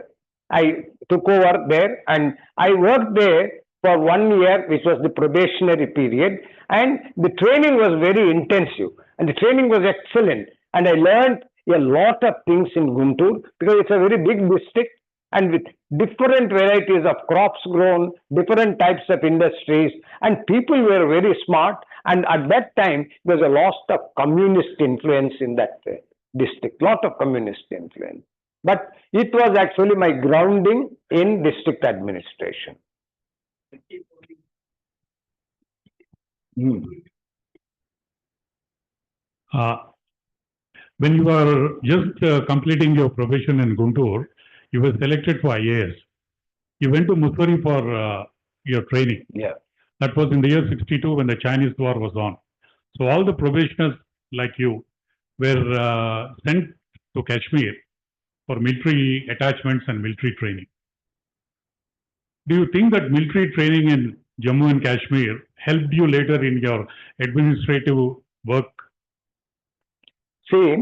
I took over there, and I worked there for 1 year, which was the probationary period. And the training was very intensive, and the training was excellent. And I learned a lot of things in Guntur, because it's a very big district, and with different varieties of crops grown, different types of industries, and people were very smart. And at that time, there was a lot of communist influence in that district, lot of communist influence. But it was actually my grounding in district administration.
When you were just completing your probation in Guntur, you were selected for IAS. You went to Mussoorie for your training.
Yeah.
That was in the year 62 when the Chinese war was on. So all the probationers like you were sent to Kashmir for military attachments and military training. Do you think that military training in Jammu and Kashmir helped you later in your administrative work?
See,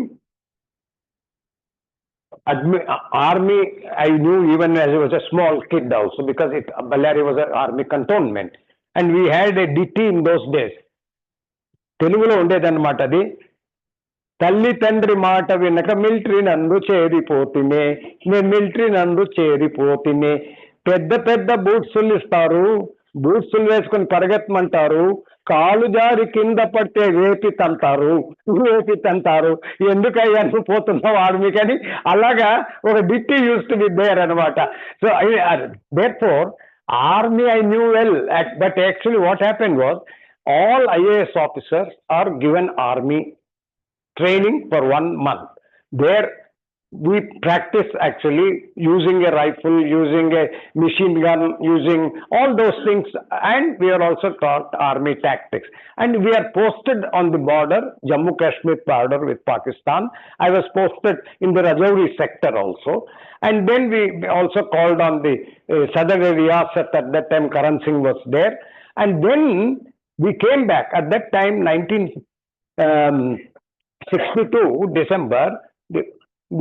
army, I knew even as I was a small kid also, because Ballari was an army cantonment. And we had a DT in those days. Telugulo undedannamata adi తల్లి తండ్రి మాట వినక military నందు చేరిపోతినే, నేను military నందు చేరిపోతినే. పెద్ద పెద్ద బూట్సులు ఇస్తారు, బూట్సులు వేసుకొని పరిగెత్తమంటారు, కాలు జారి కింద పడితే వేపి తంటారు. ఎందుకయ్యా నువ్వు పోతున్నావు ఆర్మీకి అని అలాగా ఒక ditty used to be there అనమాట. So therefore army I knew well, but actually what happened was all IAS officers are given army training for 1 month. There we practice actually using a rifle, using a machine gun, using all those things, and we are also taught army tactics. And we are posted on the border, Jammu Kashmir border with Pakistan. I was posted in the Rajouri sector also. And then we also called on the southern Riyasat. At that time Karan Singh was there. And then we came back. At that time, 1962 December,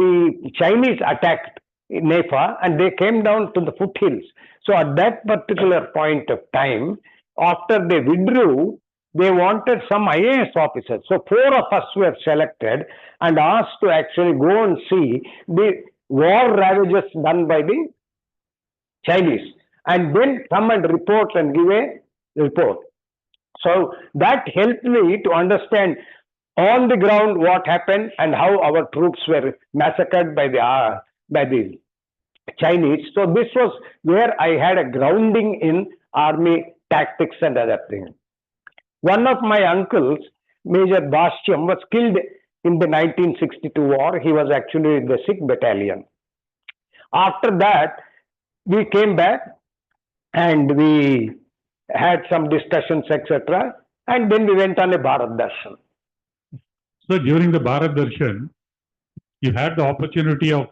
the Chinese attacked Nefa and they came down to the foothills. So at that particular point of time, after they withdrew, they wanted some IAS officers. So 4 of us were selected and asked to actually go and see the war ravages done by the Chinese and then come and report and give a report. So that helped me to understand on the ground what happened and how our troops were massacred by the Chinese. So this was where I had a grounding in army tactics and other things. One of my uncles, Major Bashyam, was killed in the 1962 war. He was actually in the Sikh battalion. After that, we came back and we had some discussions, etc. And then we went on a Bharat Darshan.
So during the Bharat Darshan, you had the opportunity of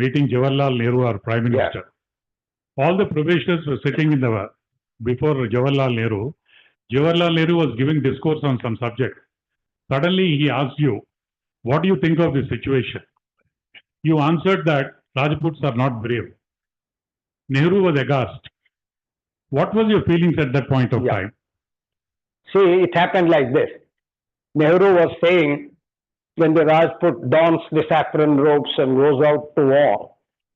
meeting Jawaharlal Nehru, our Prime Minister. All the professionals were sitting in the before Jawaharlal Nehru. Jawaharlal Nehru was giving discourse on some subject. Suddenly he asked you, what do you think of this situation? You answered that Rajputs are not brave. Nehru was aghast. What was your feelings at that point of time?
See, it happened like this. Nehru was saying, when the Rajput dons the saffron robes and goes out to war,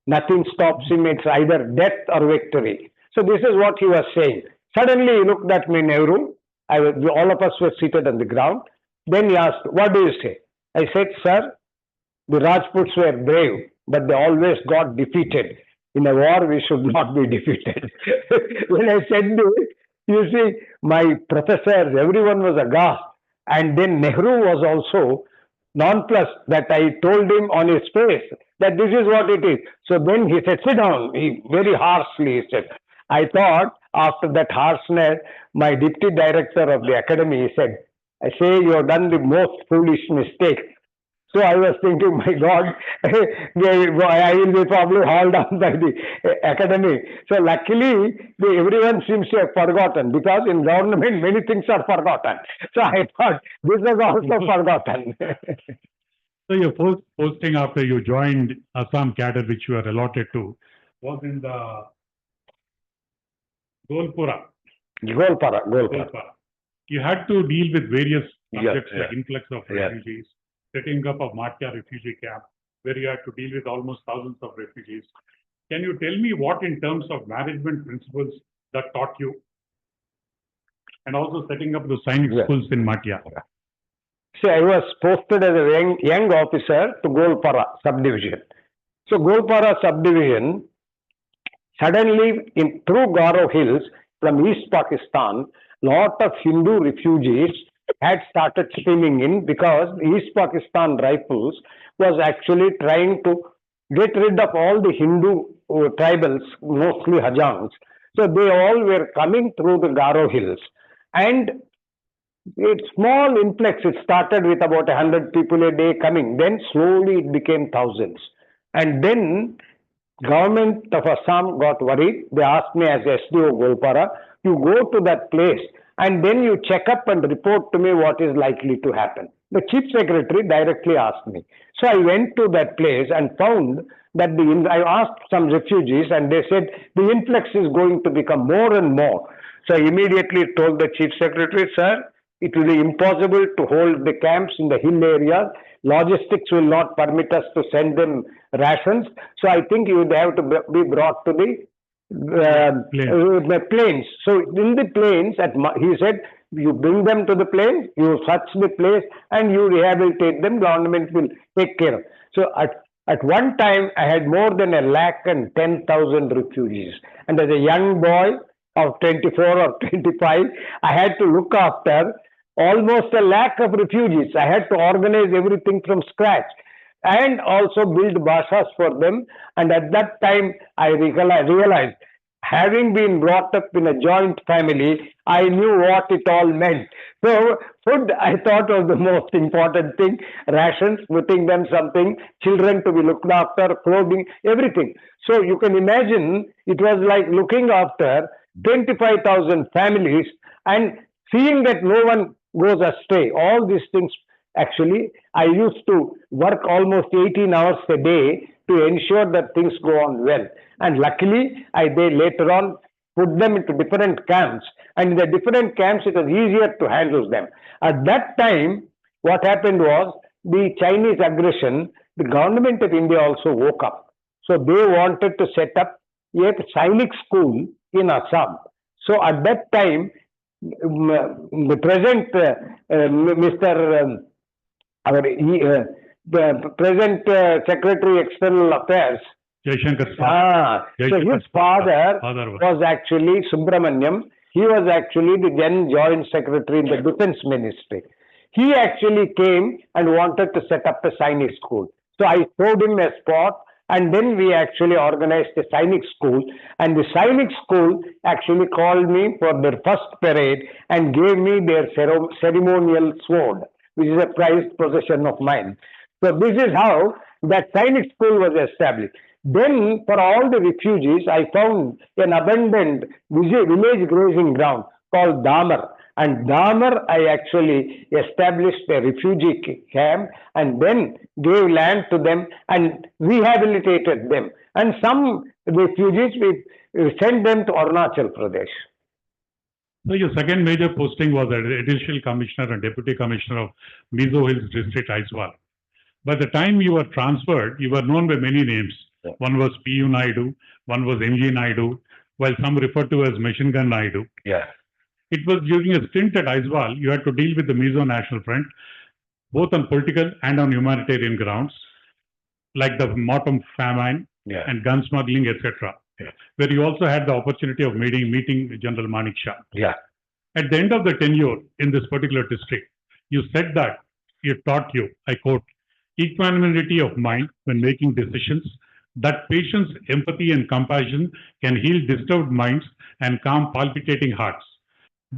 nothing stops him, it's either death or victory. So this is what he was saying. Suddenly he looked at me, Nehru. All of us were seated on the ground. Then he asked, what do you say? I said, sir, the Rajputs were brave, but they always got defeated. In a war, we should not be defeated. When I said this, you see, my professors, everyone was aghast. And then Nehru was also nonplussed that I told him on his face that this is what it is. So then he said, sit down. He very harshly said. I thought after that harshness, my deputy director of the academy said, I say you have done the most foolish mistake. So I was thinking, my God, I will be probably hauled down by the academy. So luckily, everyone seems to have forgotten because in government, many things are forgotten. So I thought this was also forgotten.
So your first posting after you joined Assam cadre, which you were allotted to, was in the Goapala. You had to deal with various subjects like influx of refugees, setting up of Matya refugee camp, where you had to deal with almost thousands of refugees. Can you tell me what in terms of management principles that taught you? And also setting up the science schools in Matya.
See, I was posted as a young officer to Goapala subdivision. So Goapala subdivision, suddenly through Garo Hills from East Pakistan, lot of Hindu refugees had started streaming in because East Pakistan Rifles was actually trying to get rid of all the Hindu tribals, mostly Hajans. So they all were coming through the Garo Hills. And it's small influx. It started with about 100 people a day coming. Then slowly it became thousands. And then government of Assam got worried. They asked me as SDO Goapala, you go to that place and then you check up and report to me what is likely to happen. The chief secretary directly asked me. So I went to that place and found that I asked some refugees and they said the influx is going to become more and more. So I immediately told the chief secretary, sir, it will be impossible to hold the camps in the hill areas. logistics will not permit us to send them rations. So I think you would have to be brought to the plains. So in the plains, he said, you bring them to the plains, you search the place, and you rehabilitate them. Government will take care of. So at one time, I had more than 110,000 refugees, and as a young boy of 24 or 25, I had to look after almost 100,000 of refugees. I had to organize everything from scratch and also build bashas for them. And at that time, I realized, having been brought up in a joint family, I knew what it all meant. So food, I thought, was the most important thing. Rations, putting them something, children to be looked after, clothing, everything. So you can imagine, it was like looking after 25,000 families and seeing that no one goes astray. All these things, actually, I used to work almost 18 hours a day to ensure that things go on well. And luckily, they later on put them into different camps. And in the different camps, it was easier to handle them. At that time, what happened was, the Chinese aggression, the government of India also woke up. So they wanted to set up a Sainik school in Assam. So at that time, the present the present Secretary External Affairs, so his father was actually Subramaniam. He was actually the then Joint Secretary in the Defense Ministry. He actually came and wanted to set up a Sainik school. So I showed him a spot, and then we actually organized a Sainik school. And the Sainik school actually called me for their first parade and gave me their ceremonial sword, which is a prized possession of mine. So this is how that Sainik school was established. Then for all the refugees, I found an abandoned village grazing ground called Damar. And Damar, I actually established a refugee camp and then gave land to them and rehabilitated them. And some refugees, we sent them to Arunachal Pradesh.
So your second major posting was as Additional Commissioner and Deputy Commissioner of Mizo Hills District, Aizawl. By the time you were transferred, you were known by many names. Yeah. One was P.U. Naidu, one was M.G. Naidu, while some referred to as Machine Gun Naidu. Yeah. It was during a stint at Aizawl, you had to deal with the Mizo National Front, both on political and on humanitarian grounds, like the Motam famine and gun smuggling, etc. Yeah. Where you also had the opportunity of meeting General Manik Shah. Yeah. At the end of the tenure in this particular district, you said that it taught you, I quote, equanimity of mind when making decisions, that patience, empathy, and compassion can heal disturbed minds and calm palpitating hearts.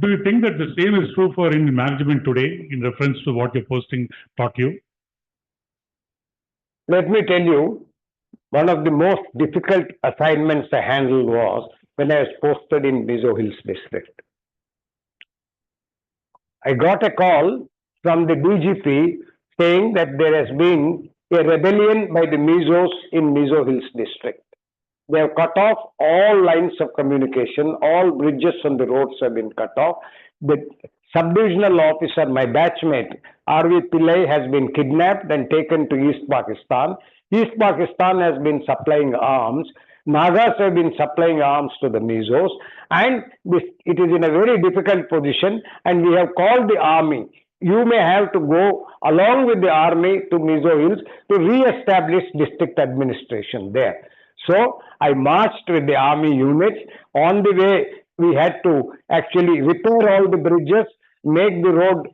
Do you think that the same is true for in management today in reference to what your posting taught you?
Let me tell you, one of the most difficult assignments I handled was when I was posted in Mizo Hills district. I got a call from the DGP saying that there has been a rebellion by the Mizos in Mizo Hills district. They have cut off all lines of communication, all bridges on the roads have been cut off. The sub-divisional officer, my batchmate, R.V. Pillai, has been kidnapped and taken to East Pakistan. East Pakistan has been supplying arms. Nagas have been supplying arms to the Mizos, and it is in a very difficult position, and we have called the army. You may have to go along with the army to Mizo Hills to re-establish district administration there. So I marched with the army units. On the way, we had to actually repair all the bridges, make the road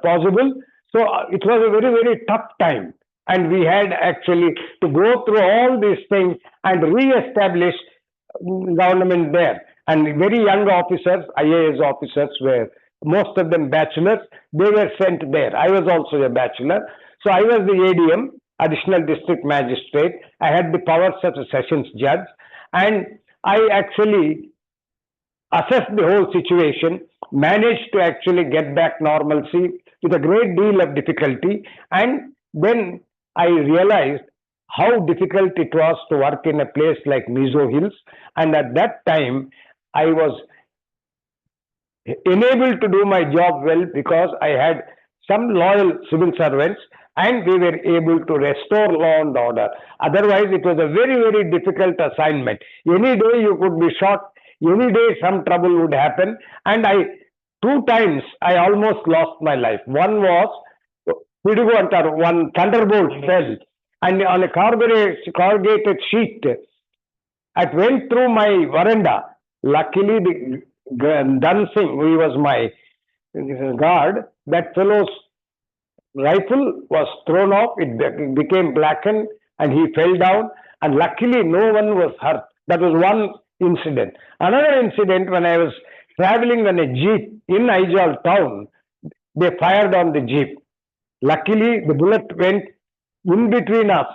possible. So it was a very, very tough time. And we had actually to go through all these things and re-establish government there. And very young officers, IAS officers, were most of them bachelors, they were sent there. I was also a bachelor. So I was the ADM, Additional District Magistrate. I had the powers of a sessions judge. And I actually assessed the whole situation, managed to actually get back normalcy with a great deal of difficulty. And then I realized how difficult it was to work in a place like Mizo Hills. And at that time, I was enabled to do my job well because I had some loyal civil servants and we were able to restore law and order. Otherwise, it was a very, very difficult assignment. Any day you could be shot, any day some trouble would happen, and two times I almost lost my life. One was one thunderbolt fell, and on a corrugated sheet, it went through my veranda. Luckily, the Dansing, who was my guard, that fellow's rifle was thrown off, it became blackened, and he fell down, and luckily no one was hurt. That was one incident. Another incident, when I was traveling on a jeep in Aizawl town, they fired on the jeep. Luckily, the bullet went in between us.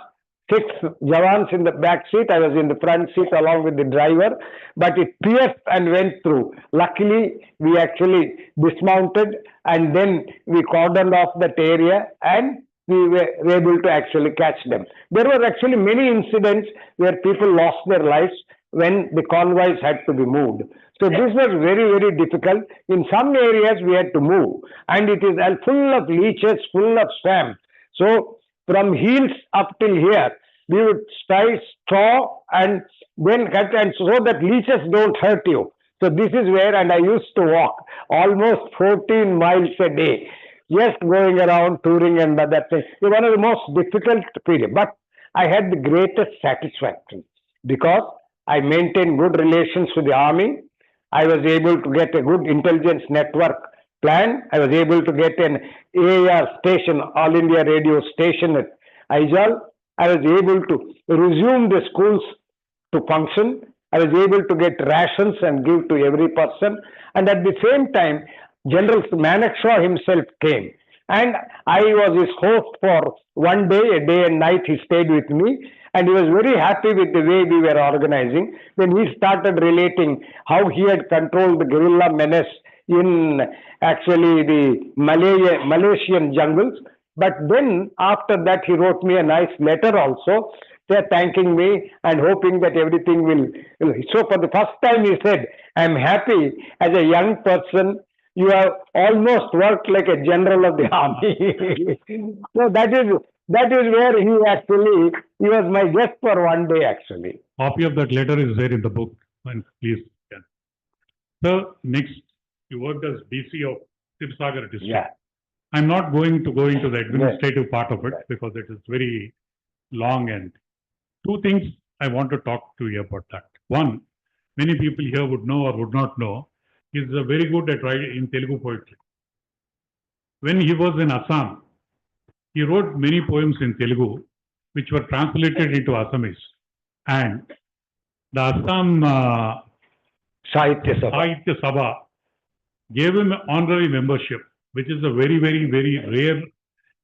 6 Jawans in the back seat, I was in the front seat along with the driver, but it pierced and went through. Luckily, we actually dismounted, and then we cordoned off that area, and we were able to actually catch them. There were actually many incidents where people lost their lives when the convoys had to be moved. So this was very, very difficult. In some areas we had to move, and it is full of leeches, full of swamp. So from heels up till here, we would tie straw and then cut, and so that leeches don't hurt you. So this is where, and I used to walk almost 14 miles a day, just going around touring and other things. It was one of the most difficult period, but I had the greatest satisfaction because I maintained good relations with the army. I was able to get a good intelligence network plan. I was able to get an AAR station, All India Radio station at Aizawl. I was able to resume the schools to function. I was able to get rations and give to every person. And at the same time, General Manekshaw himself came. And I was his host for one day, a day and night. He stayed with me. And he was very happy with the way we were organizing. Then he started relating how he had controlled the guerrilla menace in actually the Malaysian jungles. But then after that, he wrote me a nice letter also, thanking me and hoping that everything will. So for the first time, he said, "I'm happy as a young person. You have almost worked like a general of the army." So that is where he was my guest for one day actually.
Copy of that letter is there in the book. And please. Yeah. So next, you worked as DC of Sibsagar district.
Yeah.
I'm not going to go into the administrative part of it because it is very long, and two things I want to talk to you about that. One, many people here would know or would not know, he's very good at writing in Telugu poetry. When he was in Assam, he wrote many poems in Telugu which were translated into Assamese, and the Assam
Sahitya
Sabha gave him an honorary membership, which is a very, very, very rare.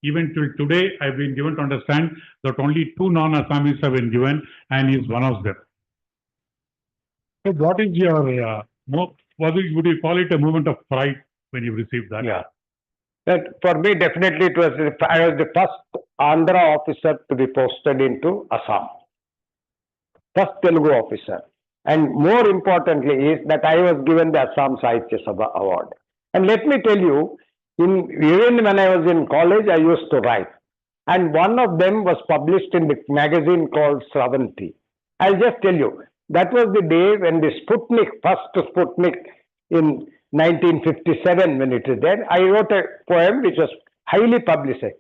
Even till today, I've been given to understand that only 2 non-Assamese have been given, and he's one of them. So what is your, would you call it a moment of pride when you received that?
Yeah. That for me, definitely I was the first Andhra officer to be posted into Assam. First Telugu officer. And more importantly is that I was given the Assam Sahitya Sabha award. And let me tell you, even when I was in college, I used to write. And one of them was published in the magazine called Sravanti. I'll just tell you, that was the day when the first Sputnik in 1957, when it is there, I wrote a poem which was highly publicized.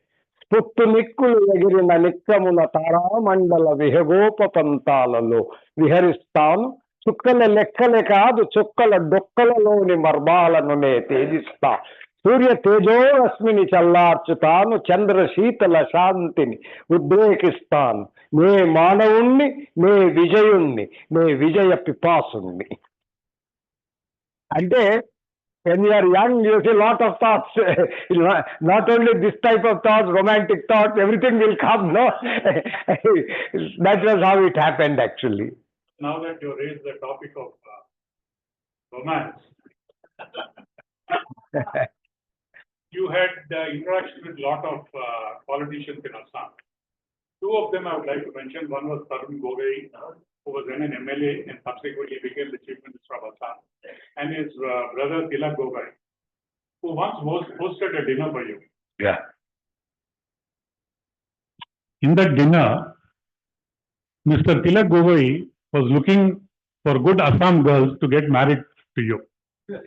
Sputnikulu egirin nikkamuna taramandala vihagopa pantalalo viharistanu chukkala lekkale kaadu chukkala dokkalaloni marbalanu ne tejista Surya tejo rasmini challarchutanu chandra sheetala shantini udrekistanu ne manavunni ne vijayunni ne vijaya pipasunni. Ante when you are young, you see a lot of thoughts. Not only this type of thoughts, romantic thoughts, everything will come, no? That was how it happened, actually.
Now that you raised the topic of romance, you had interaction with a lot of politicians in Assam. 2 of them I would like to mention. One was Tarun Govai, who was then an MLA and subsequently became the Chief Minister of Assam, and his brother Tilak Govai, who once hosted a dinner for you.
Yeah.
In that dinner, Mr. Tilak Gogoi was looking for good Assam girls to get married to you.
You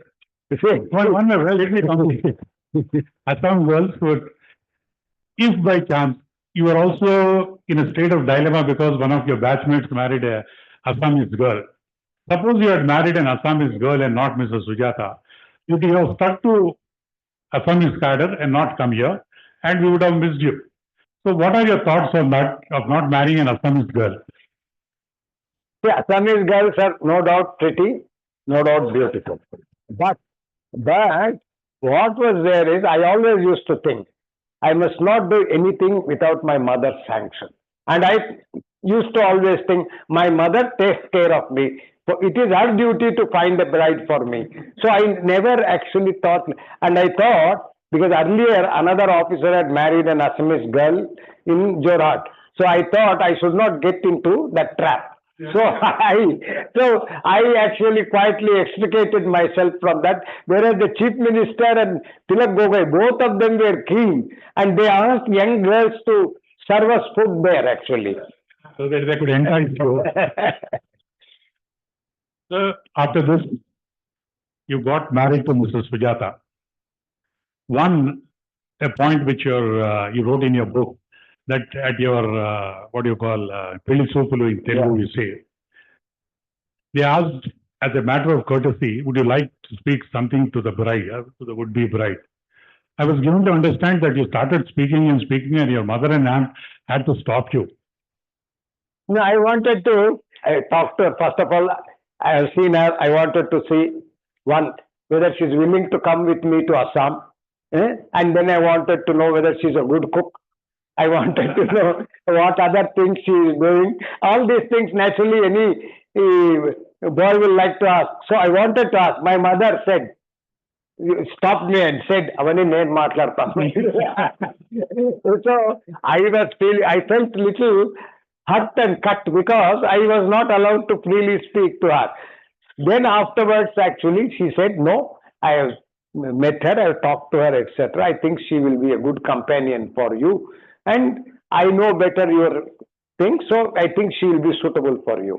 see?
One minute, well, let me complete. Assam girls would, if by chance you were also in a state of dilemma because one of your batchmates married a Assamese girl. Suppose you had married an Assamese girl and not Mrs. Sujata, you could have stuck to Assamese cadre and not come here, and we would have missed you. So, what are your thoughts on that of not marrying an Assamese girl?
See, Assamese girls are no doubt pretty, no doubt beautiful. But what was there is, I always used to think, I must not do anything without my mother's sanction. And I used to always think, my mother takes care of me. So it is her duty to find a bride for me. So I never actually thought, and I thought, because earlier another officer had married an Assamese girl in Jorhat. So I thought I should not get into that trap. So I actually quietly extricated myself from that. Whereas the chief minister and Tilak Gogoi, both of them were keen, and they asked young girls to serve us food there actually.
So that they could entice you. So after this, you got married to Mrs. Sujata. A point which you wrote in your book, that at your, what do you call, Peli Sopulu in Telugu, you say, they asked, as a matter of courtesy, would you like to speak something to the bride, to the would-be bride? I was given to understand that you started speaking, and your mother and aunt had to stop you.
No, I wanted to talk to her. First of all, I have seen her. I wanted to see, one, whether she's willing to come with me to Assam. And then I wanted to know whether she's a good cook. I wanted to know what other things she is doing. All these things, naturally, any boy will like to ask. So I wanted to ask. My mother said, stopped me and said, "Avani nenu maatladtanu." So I felt little hurt and cut because I was not allowed to freely speak to her. Then afterwards, actually, she said, "No, I have met her, I have talked to her, etc. I think she will be a good companion for you. And I know better your thing, so I think she will be suitable for you."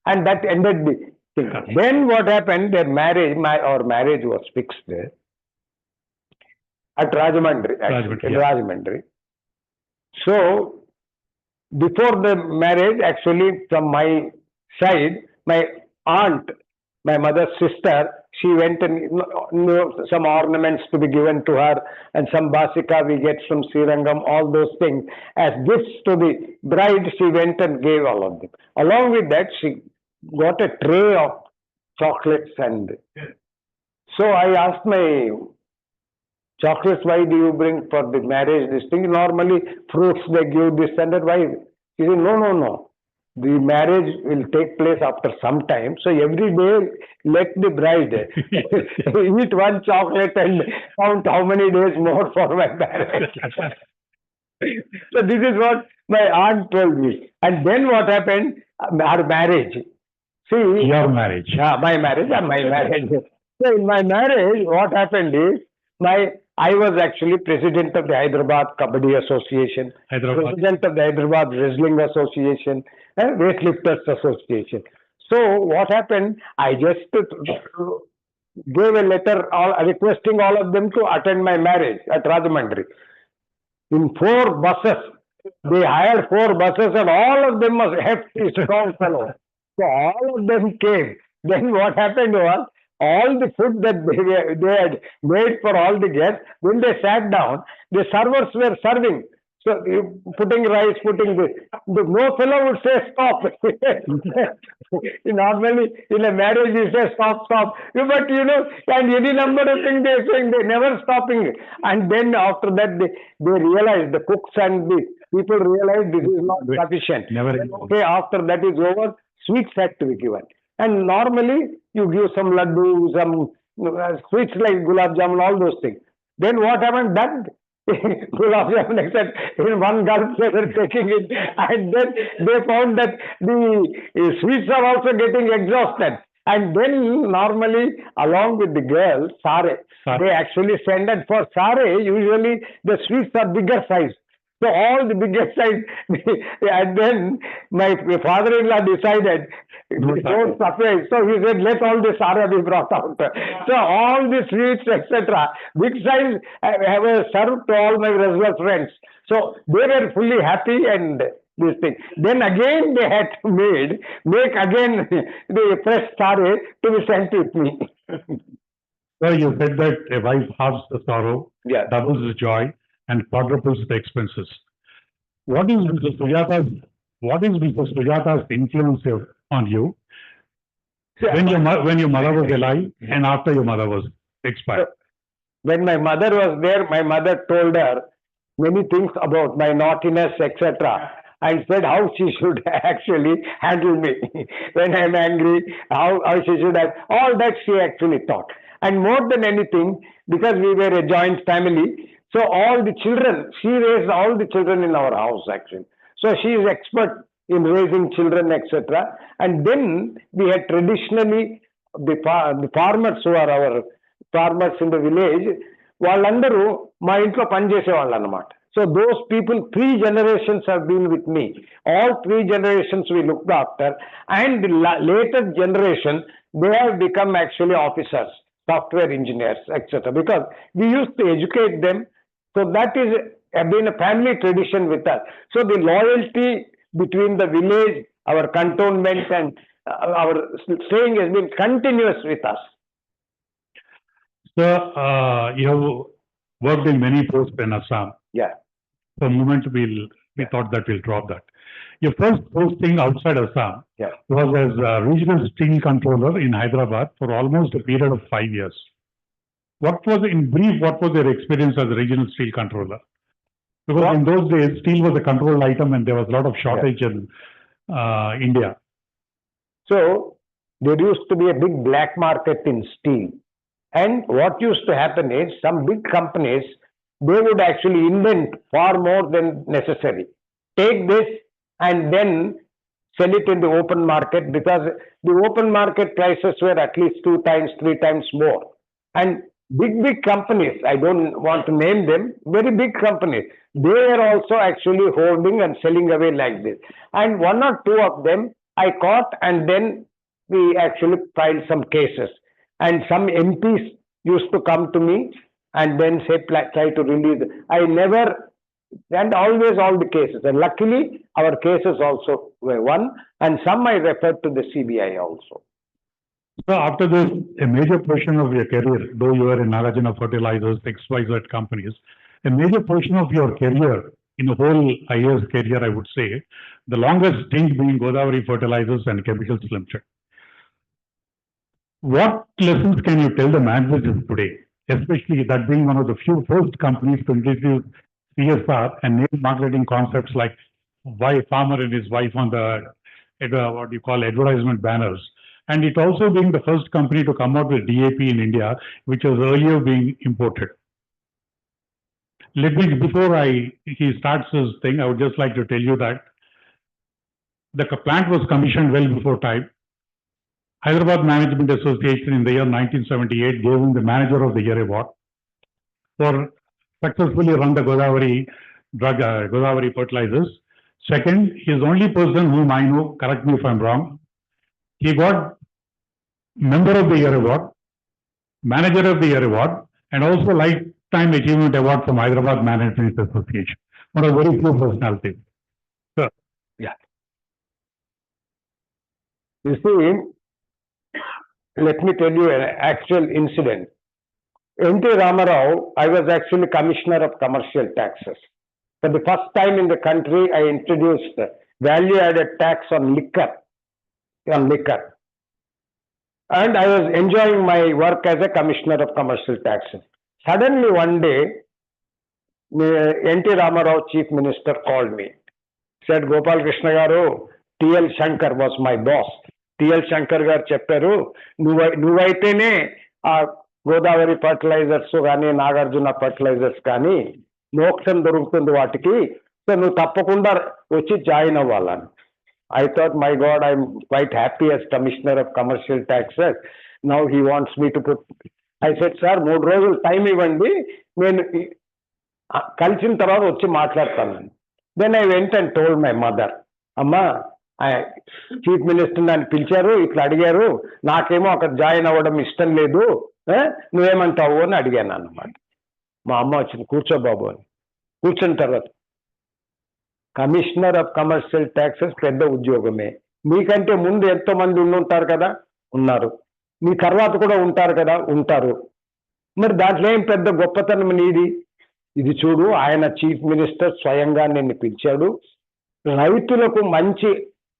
And that ended the thing. Then what happened, their marriage, our marriage was fixed at Rajahmundry, in Rajahmundry. So, before the marriage, actually, from my side, my aunt, my mother's sister, she went and some ornaments to be given to her, and some basika we get from Srirangam, all those things. As gifts to the bride, she went and gave all of them. Along with that, she got a tray of chocolates, and so I asked my chocolates, why do you bring for the marriage this thing? Normally, fruits they give this and that. Why? She said, no. The marriage will take place after some time. So every day, let the bride eat one chocolate and count how many days more for my marriage. So this is what my aunt told me. And then what happened? Our marriage. See,
your marriage.
Yeah, my marriage. So in my marriage, what happened is, I was actually president of the Hyderabad Kabaddi Association, president of the Hyderabad Wrestling Association, and Weightlifters Association. So what happened? I just gave a letter requesting all of them to attend my marriage at Rajahmundry. In 4 buses, they hired 4 buses, and all of them was hefty, strong fellows. So all of them came. Then what happened was, all the food that they had made for all the guests, when they sat down, the servers were serving. So putting rice, putting this. No fellow would say stop. Normally in a marriage you say stop. But and any number of things they are saying, they never stopping. And then after that they realized, the cooks and the people realized this is not sufficient. Okay, after that is over, sweets had to be given. And normally, you give some laddu, some sweets like gulab jamun, all those things. Then what happened? That gulab jamun, except in one gulp they were taking it, and then they found that the sweets are also getting exhausted. And then normally, along with the girls, sare, they actually send it. For sare, usually the sweets are bigger size. So all the big exercise, and then my father-in-law decided, don't suffer. So he said, let all the Sara be brought out. So all the sweets, etc. Big size I have served to all my wrestler friends. So they were fully happy and this thing. Then again they had to make again the fresh Sara to be sent with me.
Well, you said that a wife halves the sorrow,
Yeah.
doubles the joy, and quadruples the expenses. What is Mrs. Sujata's influence on you when your mother was alive and after your mother was expired?
When my mother was there, my mother told her many things about my naughtiness, etc. And said how she should actually handle me when I'm angry, how she should have, all that she actually taught. And more than anything, because we were a joint family, so all the children, she raised all the children in our house actually. So she is expert in raising children, etc. And then we had traditionally the farmers who are our farmers in the village, వాళ్ళందరూ మా ఇంట్లో పనిచేసేవాళ్ళు అన్నమాట. So those people, 3 generations have been with me. All 3 generations we looked after, and the later generation, they have become actually officers, software engineers, etc. Because we used to educate them. So that is been a family tradition with us. So the loyalty between the village, our cantonment, and our staying has been continuous with us.
So, you have worked in many posts in Assam.
Yeah.
For a moment, we thought that we'll drop that. Your first posting outside Assam was as a regional steel controller in Hyderabad for almost a period of 5 years. What was your experience as a regional steel controller? Because in those days, steel was a controlled item and there was a lot of shortage in India.
So there used to be a big black market in steel. And what used to happen is some big companies, they would actually invent far more than necessary. Take this and then sell it in the open market, because the open market prices were at least 2 times, 3 times more. And big companies, I don't want to name them, very big companies, they are also actually holding and selling away like this. And 1 or 2 of them I caught, and then we actually filed some cases. And some MPs used to come to me and then say, try to release. I never, and always all the cases. And luckily, our cases also were won, and some I referred to the CBI also.
So after this, a major portion of your career, though you were in Nagarjuna Fertilizers, XYZ companies, a major portion of your career, in the whole IAS career, I would say, the longest stint being Godavari Fertilizers and Chemicals Limited. What lessons can you tell the managers today, especially that being one of the few first companies to introduce CSR and name marketing concepts like farmer and his wife on the what you call advertisement banners, and it also being the first company to come out with DAP in India, which was earlier being imported. Before he starts his thing, I would just like to tell you that the plant was commissioned well before time. Hyderabad Management Association in the year 1978 gave him the Manager of the Year award for successfully run the Godavari Fertilizers. Second, he is the only person whom I know, correct me if I'm wrong, he got Member of the Year award, Manager of the Year award, and also Lifetime Achievement Award from Hyderabad Management Association. One of very few personalities. Sure.
Yeah. You see, let me tell you an actual incident. N.T. Ramarao, I was actually Commissioner of Commercial Taxes. For the first time in the country, I introduced value-added tax on liquor. And I was enjoying my work as a Commissioner of Commercial Taxes. Suddenly one day, N.T. Ramarao, Chief Minister, called me. Said, Goapala Krishna garu, T.L. Shankar was my boss. T.L. Shankar garu chepparu, nuvaitene aa Godavari fertilizers gaani, Nagarjuna fertilizers gaani, మోక్షం దొరుకుతుంది వాటికి, so నువ్వు తప్పకుండా వచ్చి join అవ్వాలని. I thought, my God, I'm quite happy as Commissioner of Commercial Taxes. Now he wants me to put. I said, sir, 3 రోజులు time ఇవ్వండి, నేను కలిసిన తర్వాత వచ్చి మాట్లాడతాను. Then I went and told my mother, అమ్మా చీఫ్ మినిస్టర్ నన్ను పిలిచారు, ఇట్లా అడిగారు, నాకేమో అక్కడ జాయిన్ అవ్వడం ఇష్టం లేదు, నువ్వేమంటావు అని అడిగాను అన్నమాట. మా అమ్మ వచ్చింది, కూర్చో బాబు అని. కూర్చున్న తర్వాత, కమిషనర్ ఆఫ్ కమర్షియల్ ట్యాక్సెస్ పెద్ద ఉద్యోగమే, మీకంటే ముందు ఎంతో మంది ఉండుంటారు కదా, ఉన్నారు, మీ తర్వాత కూడా ఉంటారు కదా, ఉంటారు, మరి దాంట్లో ఏం పెద్ద గొప్పతనం నీది, ఇది చూడు, ఆయన చీఫ్ మినిస్టర్ స్వయంగా నిన్ను పిలిచాడు, రైతులకు మంచి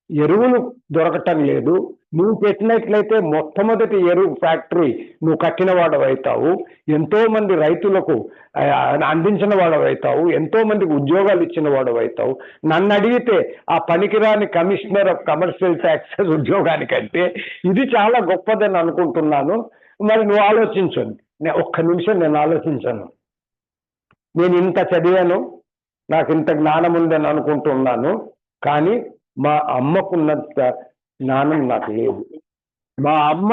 ఎరువులు దొరకటం లేదు, నువ్వు పెట్టినట్లయితే మొట్టమొదటి ఎరువు ఫ్యాక్టరీ నువ్వు కట్టిన వాడవైతావు, ఎంతో మంది రైతులకు అందించిన వాడవైతావు, ఎంతో మందికి ఉద్యోగాలు ఇచ్చిన వాడవైతావు, నన్ను అడిగితే ఆ పనికిరాని కమిషనర్ ఆఫ్ కమర్షియల్ ట్యాక్సెస్ ఉద్యోగానికంటే ఇది చాలా గొప్పదని అనుకుంటున్నాను, మరి నువ్వు ఆలోచించండి. ఒక్క నిమిషం నేను ఆలోచించాను. నేను ఇంత చదివాను, నాకు ఇంత జ్ఞానం ఉందని అనుకుంటున్నాను, కానీ మా అమ్మకున్నంత జ్ఞానం నాకు లేదు. మా అమ్మ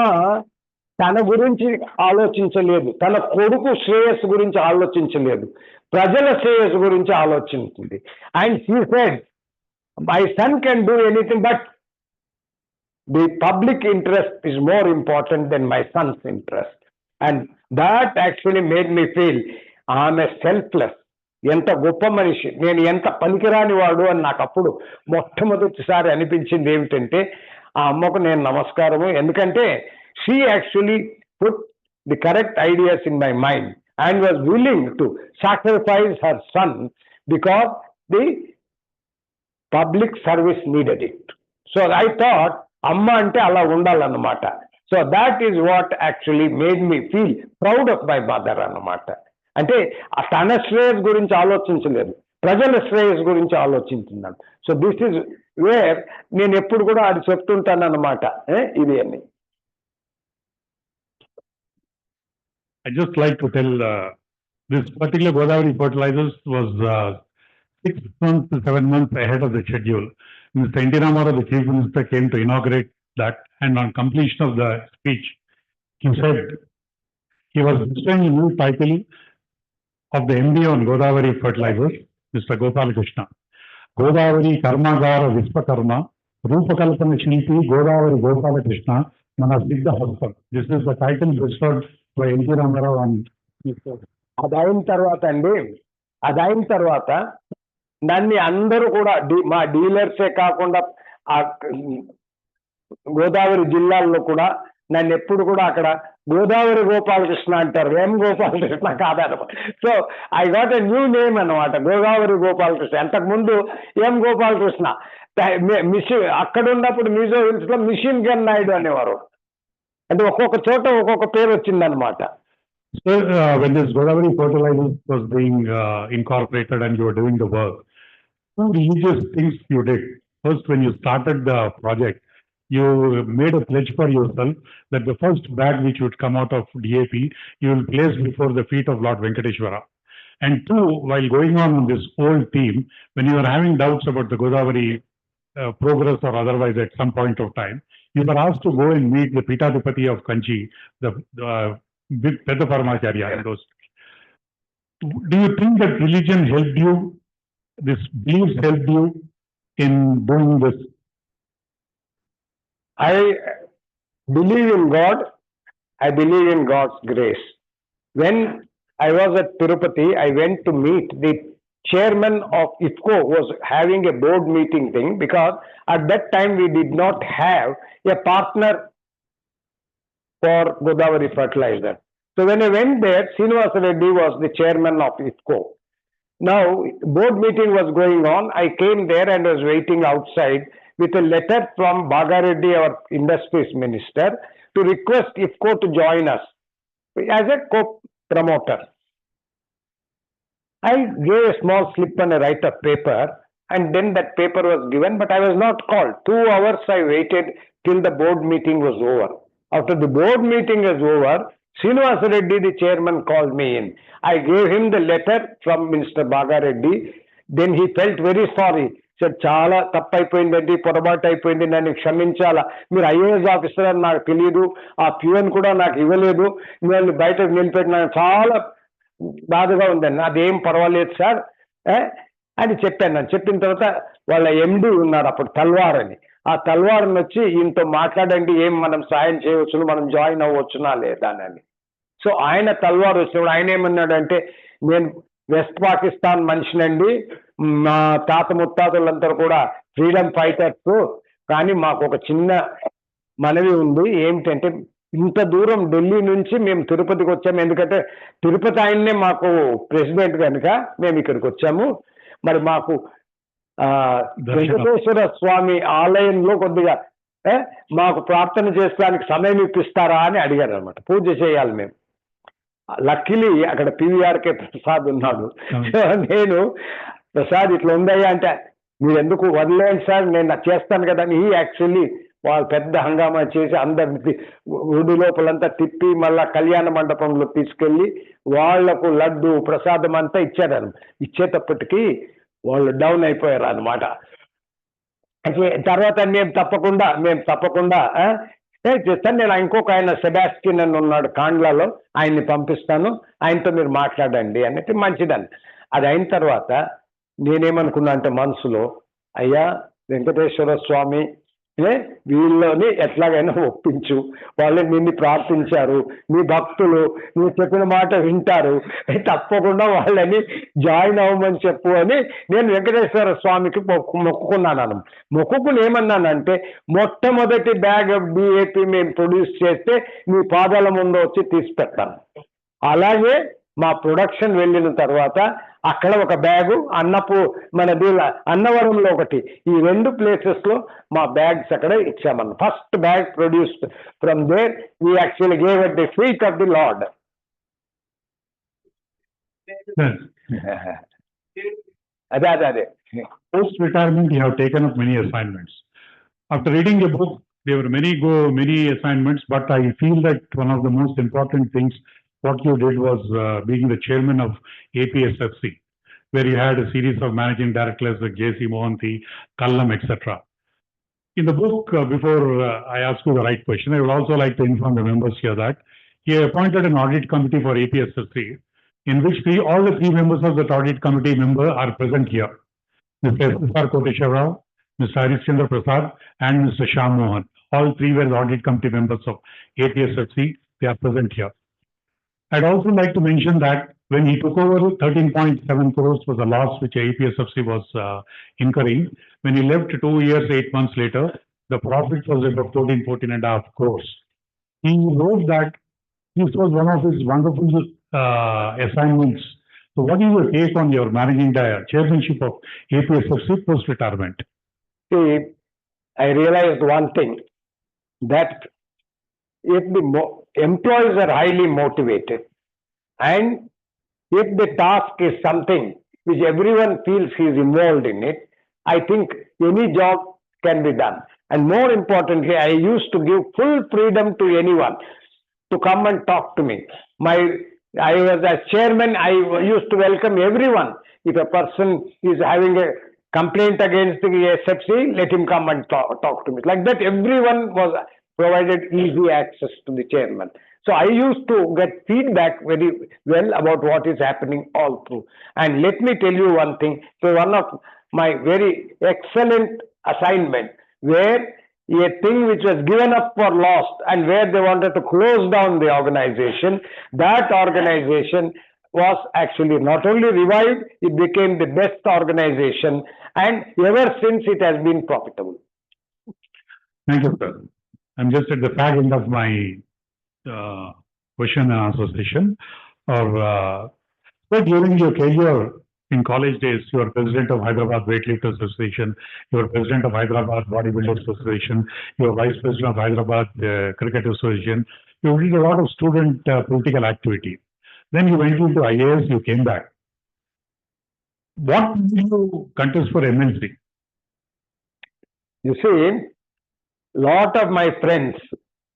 తన గురించి ఆలోచించలేదు, తన కొడుకు శ్రేయస్సు గురించి ఆలోచించలేదు, ప్రజల శ్రేయస్సు గురించి ఆలోచించింది. And she said, my son can do anything but the public interest is more important than my son's interest. And that actually made me feel ఆమె సెల్ఫ్లెస్, ఎంత గొప్ప మనిషి, నేను ఎంత పనికిరాని వాడు అని నాకు అప్పుడు మొట్టమొదటిసారి అనిపించింది. ఏమిటంటే ఆ అమ్మకు నేను నమస్కారము, ఎందుకంటే she actually put the correct ideas in my mind and was willing to sacrifice her son because the public service needed it. So I thought అమ్మ అంటే అలా ఉండాలన్నమాట. So that is what actually made me feel proud of my mother అన్నమాట. అంటే తన శ్రేయస్ గురించి ఆలోచించలేదు, ప్రజల శ్రేయస్ గురించి ఆలోచించున్నాను. సో దిస్ ఈజ్ వేర్ నేను ఎప్పుడు కూడా అది చెప్తుంటాను అన్నమాట, ఇది అని.
I just like to tell this particular Godavari fertilizers was 6 months to 7 months ahead of the schedule. Mr. N.T. Ramarao, the Chief Minister, came to inaugurate that, and on completion of the speech, he said he was bestowing a new title of the MD on Godavari fertilizers, Mr. Goapala Krishna. Godavari Karmagara Vishwakarma, Rupakalpana Shri Godavari Goapala Krishna, Mana Siddha Hastam. This is the title bestowed by N.T. Ramarao on.
అదైన తర్వాత అండి, అదైన తర్వాత దాన్ని అందరూ కూడా మా డీలర్సే కాకుండా ఆ గోదావరి జిల్లాల్లో కూడా నన్ను ఎప్పుడు కూడా అక్కడ గోదావరి గోపాలకృష్ణ అంటారు, ఎం గోపాలకృష్ణ కాదనమాట. So I got a new name అనమాట, గోదావరి గోపాలకృష్ణ. అంతకుముందు ఎం గోపాలకృష్ణ. అక్కడ ఉన్నప్పుడు మిజో హిల్స్ లో మిషన్ గన్ నాయుడు అనేవారు. అంటే ఒక్కొక్క చోట ఒక్కొక్క పేరు వచ్చిందనమాట.
So when this Godavari fertilizer was being incorporated and you were doing the work, two religious things you did. First, when you started the project, you made a pledge for yourself that the first bag which would come out of DAP, you will place before the feet of Lord Venkateshwara. And two, while going on this whole theme, when you were having doubts about the Godavari progress or otherwise at some point of time, you were asked to go and meet the Pitadipati of Kanchi, the Pedda Paramacharya and those. Do you think that religion helped you, this beliefs helped you in doing this?
I believe in God. I believe in God's grace. When I was at Tirupati, I went to meet the chairman of IFCO, was having a board meeting thing, because at that time we did not have a partner for Godavari fertilizer. So when I went there, Srinivasa Reddy was the chairman of IFCO. Now, board meeting was going on. I came there and was waiting outside with a letter from Bagareddy, our industries minister, to request IFCO to join us as a co-promoter. I gave a small slip and a write of paper, and then that paper was given, but I was not called. 2 hours I waited till the board meeting was over. After the board meeting was over, Srinivasa Reddy, the chairman, called me in. I gave him the letter from Mr. Bagareddy. Then he felt very sorry. Said, చాలా తప్పైపోయిందండి, పొరపాటు అయిపోయింది, నన్ను క్షమించాలా, మీరు IAS officer అని నాకు తెలియదు, ఆ peon కూడా నాకు ఇవ్వలేదు, మిమ్మల్ని బయటకు నిలిపెట్టిన చాలా బాధగా ఉందన్న, అదేం పర్వాలేదు సార్ అని చెప్పాను. చెప్పిన తర్వాత వాళ్ళ ఎండి ఉన్నారు అప్పుడు, తల్వార్ అని, ఆ తల్వార్ని వచ్చి ఈయనతో మాట్లాడండి, ఏం మనం సాయం చేయవచ్చును, మనం జాయిన్ అవ్వచ్చునా లేదా అని. సో ఆయన తల్వార్ వచ్చినప్పుడు ఆయన ఏమన్నాడంటే, నేను వెస్ట్ పాకిస్తాన్ మనిషినండి, మా తాత ముత్తాతలంతా కూడా ఫ్రీడమ్ ఫైటర్స్, కానీ మాకు ఒక చిన్న మనవి ఉంది, ఏమిటంటే ఇంత దూరం ఢిల్లీ నుంచి మేము తిరుపతికి వచ్చాము, ఎందుకంటే తిరుపతి ఆయన్నే మాకు ప్రెసిడెంట్ కనుక మేము ఇక్కడికి వచ్చాము. మరి మాకు వెంకటేశ్వర స్వామి ఆలయంలో కొద్దిగా మాకు ప్రార్థన చేసుకోవడానికి సమయం ఇప్పిస్తారా అని అడిగారు అనమాట. పూజ చేయాలి మేము. లక్కీలీ అక్కడ పివిఆర్కే ప్రసాద్ ఉన్నాడు. నేను ప్రసాద్ ఇట్లా ఉందయ్యా అంటే, మీరు ఎందుకు వదిలేండి సార్, నేను చేస్తాను కదా అని యాక్చువల్లీ వాళ్ళు పెద్ద హంగామా చేసి అందరి గుడి లోపలంతా తిప్పి మళ్ళా కళ్యాణ మండపంలో తీసుకెళ్ళి వాళ్లకు లడ్డు ప్రసాదం అంతా ఇచ్చారు. ఇచ్చేటప్పటికి వాళ్ళు డౌన్ అయిపోయారు అనమాట. తర్వాత మేము తప్పకుండా చేస్తాను, నేను ఇంకొక ఆయన సెబాస్టియన్ అని ఉన్నాడు కాండ్లాలో, ఆయన్ని పంపిస్తాను, ఆయనతో మీరు మాట్లాడండి అన్నట్టు మంచిదని. అది అయిన తర్వాత నేనేమనుకున్నా అంటే మనసులో, అయ్యా వెంకటేశ్వర స్వామి వీళ్ళని ఎట్లాగైనా ఒప్పించు, వాళ్ళు నిన్ను ప్రార్థించారు, నీ భక్తులు, నువ్వు చెప్పిన మాట వింటారు, తప్పకుండా వాళ్ళని జాయిన్ అవ్వమని చెప్పు అని నేను వెంకటేశ్వర స్వామికి మొక్కుకున్నాను. మొక్కుకుని ఏమన్నానంటే, మొట్టమొదటి బ్యాగ్ ఆఫ్ డిఏపి మేము ప్రొడ్యూస్ చేస్తే మీ పాదాల ముందు వచ్చి తీసి పెడతాను. అలాగే మా ప్రొడక్షన్ వెళ్ళిన తర్వాత అక్కడ ఒక బ్యాగు, అన్నవరంలో ఒకటి, ఈ 2 ప్లేసెస్లో మా బ్యాగ్స్ అక్కడ ఇచ్చామన్న. First bag produced from there, we actually gave at the feet of the lord. అదే
Post retirement, you have taken up many assignments. After reading the book, there were many assignments, but I feel that one of the most important things what you did was being the chairman of APSFC, where you had a series of managing directors like J.C. Mohanty, Kallam, etc. In the book, before I ask you the right question, I would also like to inform the members here that he appointed an audit committee for APSFC, in which all the 3 members of that audit committee member are present here. Mr. S.R. Koteshwar Rao, Mr. Harishchandra Prasad, and Mr. Shyam Mohan. All 3 were the audit committee members of APSFC. They are present here. I'd also like to mention that when he took over, 13.7 crores was the loss which APSFC was incurring. When he left 2 years, 8 months later, the profit was about 14.5 crores. He wrote that this was one of his wonderful assignments. So what is your take on your managing chairmanship of APSFC post-retirement?
See, I realized one thing, that if the employees are highly motivated and if the task is something which everyone feels he is involved in it, I think any job can be done. And more importantly, I used to give full freedom to anyone to come and talk to me. I was as chairman, I used to welcome everyone. If a person is having a complaint against the SFC, let him come and talk to me. Like that, everyone was provided easy access to the chairman. So I used to get feedback very well about what is happening all through. And let me tell you one thing. So one of my very excellent assignment, where a thing which was given up for lost and where they wanted to close down the organization, that organization was actually not only revived, it became the best organization, and ever since it has been profitable.
Thank you, sir. I'm just at the fag end of my question and answer session. But during your career in college days, you were president of Hyderabad Weightlifters Association, you were president of Hyderabad Bodybuilders Association, you were vice president of Hyderabad Cricket Association. You did a lot of student political activity. Then you went into IAS, you came back. What did you contest for MLC?
You see, lot of my friends,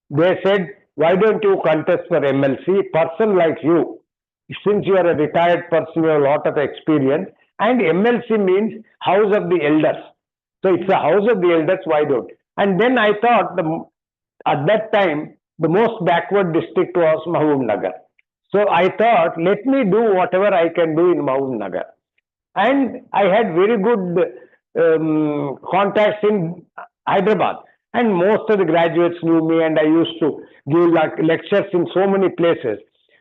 they said, why don't you contest for MLC? Person like you, since you are a retired person, you have a lot of experience, and MLC means House of the Elders. So it's a House of the Elders, why don't? And then I thought, at that time, the most backward district was Mahabubnagar. So I thought, let me do whatever I can do in Mahbub Nagar. And I had very good contacts in Hyderabad. And most of the graduates knew me, and I used to give lectures in so many places.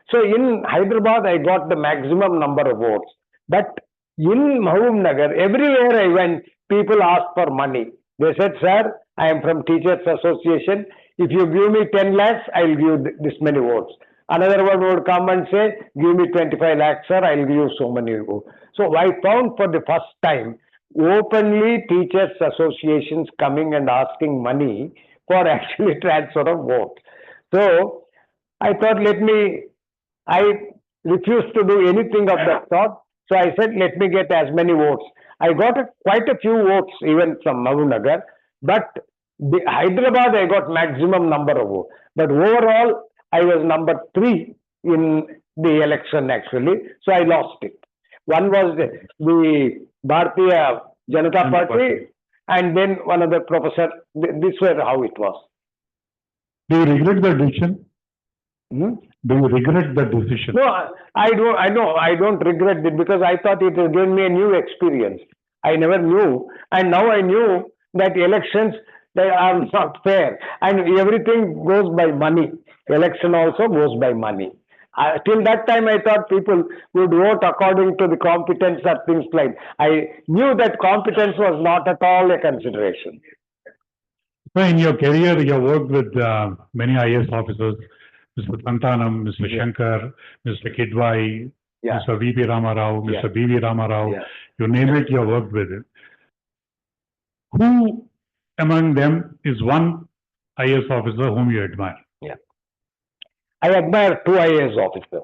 So in Hyderabad, I got the maximum number of votes. But in Mahbub Nagar, everywhere I went, people asked for money. They said, sir, I am from Teachers Association. If you give me 10 lakhs, I will give this many votes. Another one would come and say, give me 25 lakhs, sir, I will give you so many votes. So I found for the first time openly teachers associations coming and asking money for actually transfer of votes. So I thought, I refused to do anything of that sort. So I said, let me get as many votes. I got quite a few votes even from Mahbub Nagar, but the Hyderabad I got maximum number of votes. But overall, I was number 3 in the election actually, so I lost it. One was the Bharatiya Janata Party, and then one other professor. This was how it was.
Do you regret the decision?
Hmm?
Do you regret the decision?
No, I don't regret it because I thought it has given me a new experience. I never knew, and now I knew that elections, they are not fair, and everything goes by money. Election also goes by money. Till that time, I thought people would vote according to the competence or things like. I knew that competence was not at all a consideration.
So in your career, you have worked with many IAS officers, Mr. Santanam, Mr. Shankar, Mr. Kidwai, Mr. V.P. Ramarao, Mr. B.V. Ramarao, you name it, you have worked with it. Who among them is one IAS officer whom you admire?
I admire 2 IAS officers.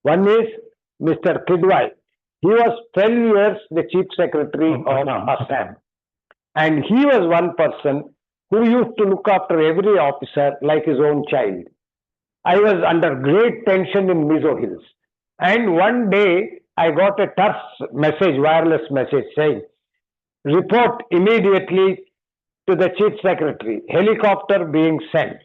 One is Mr. Kidwai. He was 12 years the Chief Secretary of Assam. And he was one person who used to look after every officer like his own child. I was under great tension in Mizo Hills. And one day, I got a terse message, wireless message saying, report immediately to the Chief Secretary, helicopter being sent.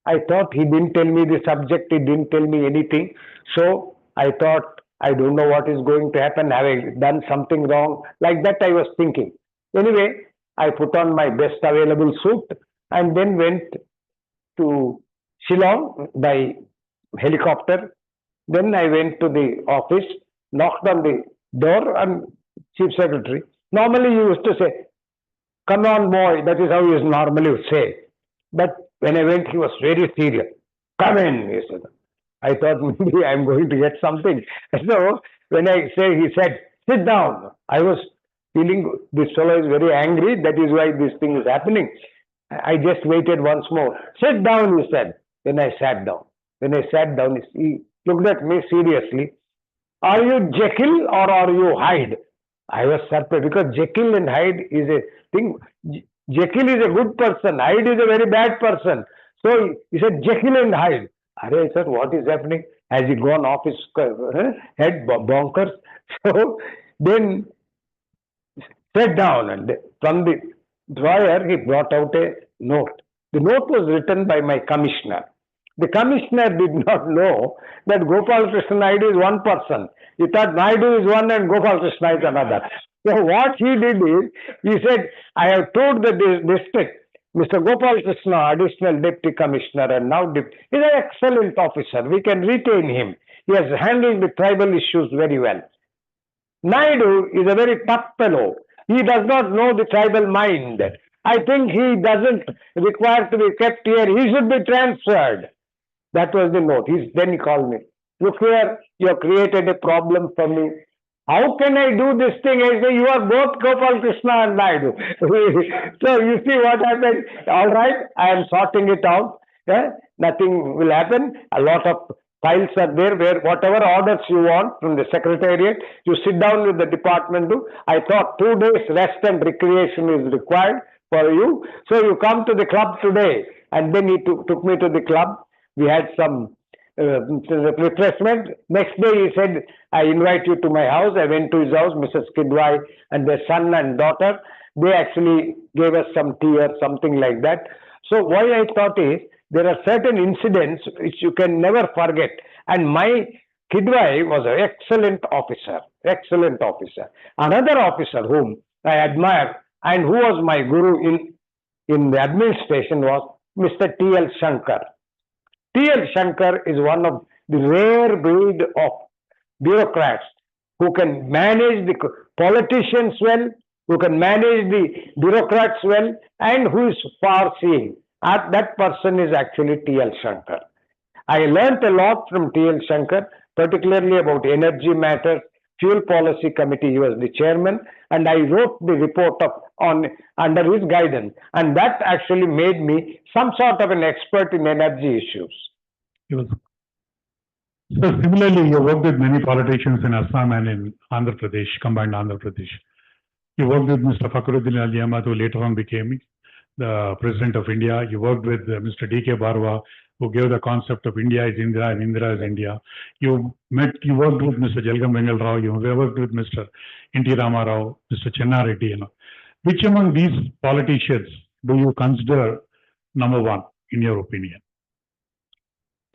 I thought he didn't tell me the subject, he didn't tell me anything. So I thought, I don't know what is going to happen, have I done something wrong? Like that I was thinking. Anyway, I put on my best available suit and then went to Shillong by helicopter. Then I went to the office, knocked on the door, and Chief Secretary. Normally you used to say, come on boy, that is how he normally would say. But when I went, he was very serious. Come in, he said. I thought maybe I'm going to get something. So when I said, he said, sit down. I was feeling this fellow is very angry. That is why this thing is happening. I just waited once more. Sit down, he said. Then I sat down. When I sat down, he looked at me seriously. Are you Jekyll or are you Hyde? I was surprised because Jekyll and Hyde is a thing. Jekyll is a good person. Hyde is a very bad person. So he said Jekyll and Hyde. I said, what is happening? Has he gone off his head bonkers? So then sat down, and from the drawer he brought out a note. The note was written by my commissioner. The commissioner did not know that Goapala Krishna Naidu is one person. He thought Naidu is one and Goapala Krishna is another. So what he did is, he said, I have told the district, Mr. Goapala Krishna, additional deputy commissioner and now deputy, is an excellent officer. We can retain him. He has handled the tribal issues very well. Naidu is a very tough fellow. He does not know the tribal mind. I think he doesn't require to be kept here. He should be transferred. That was the note. Then he called me. Look here, you have created a problem for me. How can I do this thing? I say, you are both Goapala Krishna and Naidu. So you see what happened? All right, I am sorting it out. Nothing will happen. A lot of files are there where whatever orders you want from the secretariat, you sit down with the department. I thought 2 days rest and recreation is required for you. So you come to the club today. And then he took me to the club. We had some refreshment. Next day he said, I invite you to my house. I went to his house, Mrs. Kidwai and their son and daughter. They actually gave us some tea or something like that. So why I thought is, there are certain incidents which you can never forget. And my Kidwai was an excellent officer, excellent officer. Another officer whom I admire and who was my guru in the administration was Mr. T.L. Shankar. T.L. Shankar is one of the rare breed of bureaucrats who can manage the politicians well, who can manage the bureaucrats well, and who is far-seeing. That person is actually T.L. Shankar. I learnt a lot from T.L. Shankar, particularly about energy matters, fuel policy committee. He was the chairman, and I wrote the report under his guidance, and that actually made me some sort of an expert in energy issues.
So similarly, you worked with many politicians in Assam and in Andhra Pradesh, combined Andhra Pradesh. You worked with Mr. Fakhruddin Ali Ahmad, who later on became the President of India. You worked with Mr. D.K. Barwa, who gave the concept of India is Indira and Indira is India. You worked with Mr. Jalgam Vengal Rao, you worked with Mr. N.T. Rama Rao, Mr. Chenna Reddy. Which among these politicians do you consider number one, in your opinion?